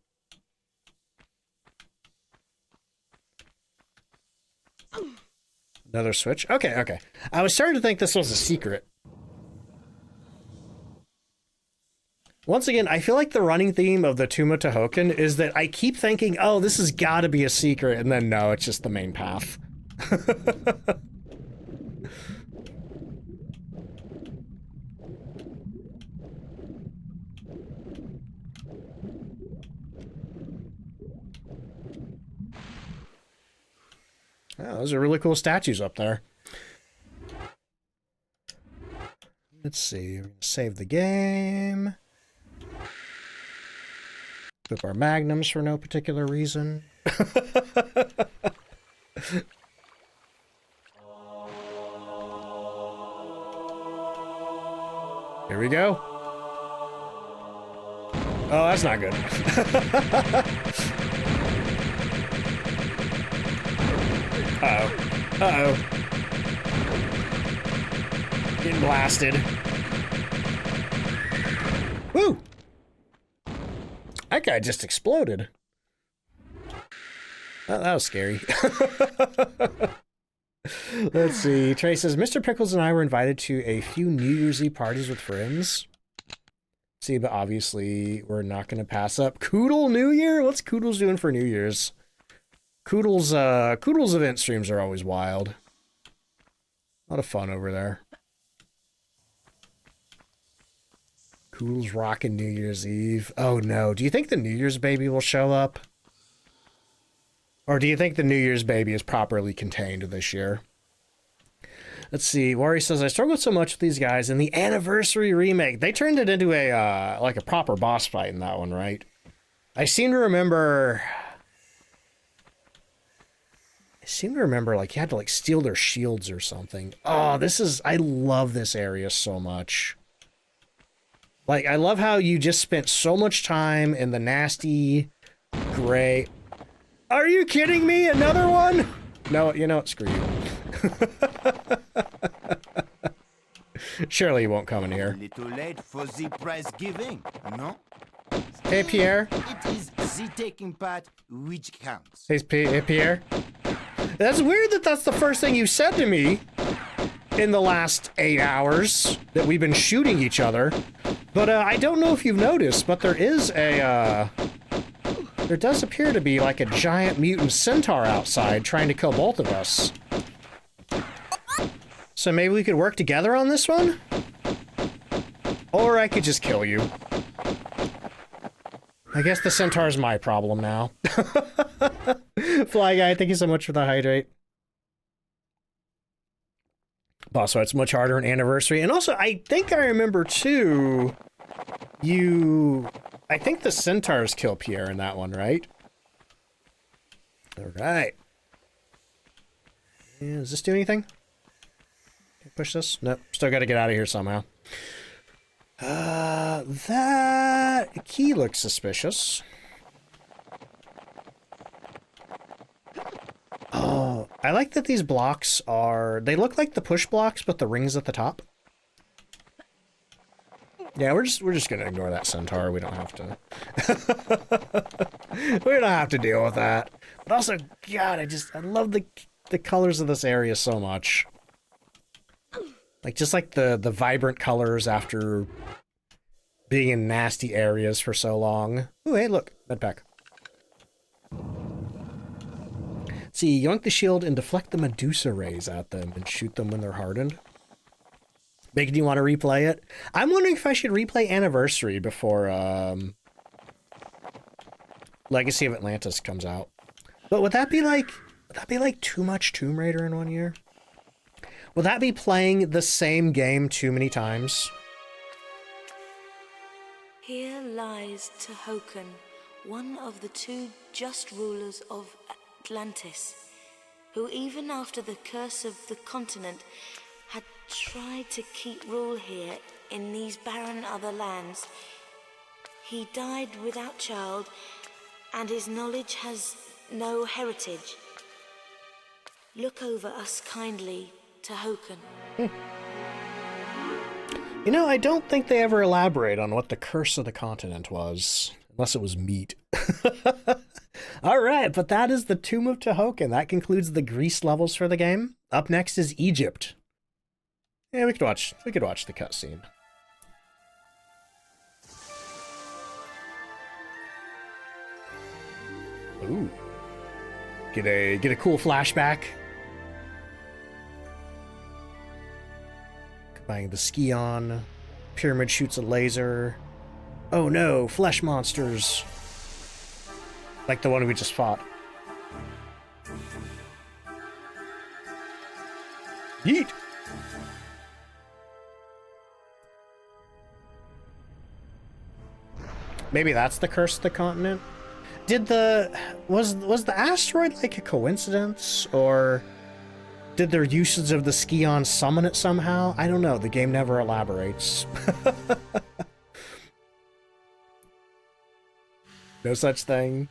Another switch? Okay, okay. I was starting to think this was a secret. Once again, I feel like the running theme of the Tomb of Tehoken is that I keep thinking, oh, this has got to be a secret, and then no, it's just the main path. Oh, those are really cool statues up there. Let's see. We're going to save the game. Equip our magnums for no particular reason. Here we go. Oh, that's not good. Uh-oh. Uh-oh. Getting blasted. Woo! That guy just exploded. Oh, that was scary. Let's see. Trey says, Mr. Pickles and I were invited to a few New Year's Eve parties with friends. See, but obviously we're not going to pass up Koodle New Year? What's Koodles doing for New Year's? Koodle's event streams are always wild. A lot of fun over there. Koodle's rocking New Year's Eve. Oh no, do you think the New Year's baby will show up? Or do you think the New Year's baby is properly contained this year? Let's see. Wari says, I struggled so much with these guys in the Anniversary remake. They turned it into a, like a proper boss fight in that one, right? I seem to remember, like, you had to, like, steal their shields or something. Oh, I love this area so much. Like, I love how you just spent so much time in the nasty, gray... Are you kidding me? Another one? No, you know what? Screw you. Surely you won't come in here. Little late for the prize giving, no? Hey, Pierre. It is the taking part which counts. Hey, Pierre. That's weird that that's the first thing you said to me in the last 8 hours that we've been shooting each other. But I don't know if you've noticed, but there is a, there does appear to be like a giant mutant centaur outside trying to kill both of us. So maybe we could work together on this one? Or I could just kill you. I guess the centaur's my problem now. Fly Guy, thank you so much for the hydrate. Boss fight's much harder in Anniversary. And also, I think I remember, too, I think the centaurs kill Pierre in that one, right? All right. Yeah, does this do anything? Can I push this? Nope. Still got to get out of here somehow. That key looks suspicious. Oh, I like that these blocks they look like the push blocks, but the ring's at the top. Yeah, we're just gonna ignore that centaur. We don't have to. We don't have to deal with that. But also, God, I love the colors of this area so much. Like just like the vibrant colors after being in nasty areas for so long. Ooh, hey, look, medpack. See, yoink the shield and deflect the Medusa rays at them and shoot them when they're hardened. Making you want to replay it? I'm wondering if I should replay Anniversary before Legacy of Atlantis comes out. But would that be like too much Tomb Raider in one year? Would that be playing the same game too many times? Here lies Tehokan, one of the two just rulers of Atlantis, who even after the curse of the continent had tried to keep rule here in these barren other lands. He died without child, and his knowledge has no heritage. Look over us kindly, Tehokan. You know, I don't think they ever elaborate on what the curse of the continent was, unless it was meat. All right, but that is the Tomb of Tehokan. That concludes the Greece levels for the game. Up next is Egypt. Yeah, we could watch the cutscene. Ooh. Get a cool flashback. Combining the ski on. Pyramid shoots a laser. Oh no, flesh monsters. Like the one we just fought. Yeet! Maybe that's the curse of the continent? Was the asteroid like a coincidence, or did their usage of the Skion summon it somehow? I don't know, the game never elaborates. No such thing.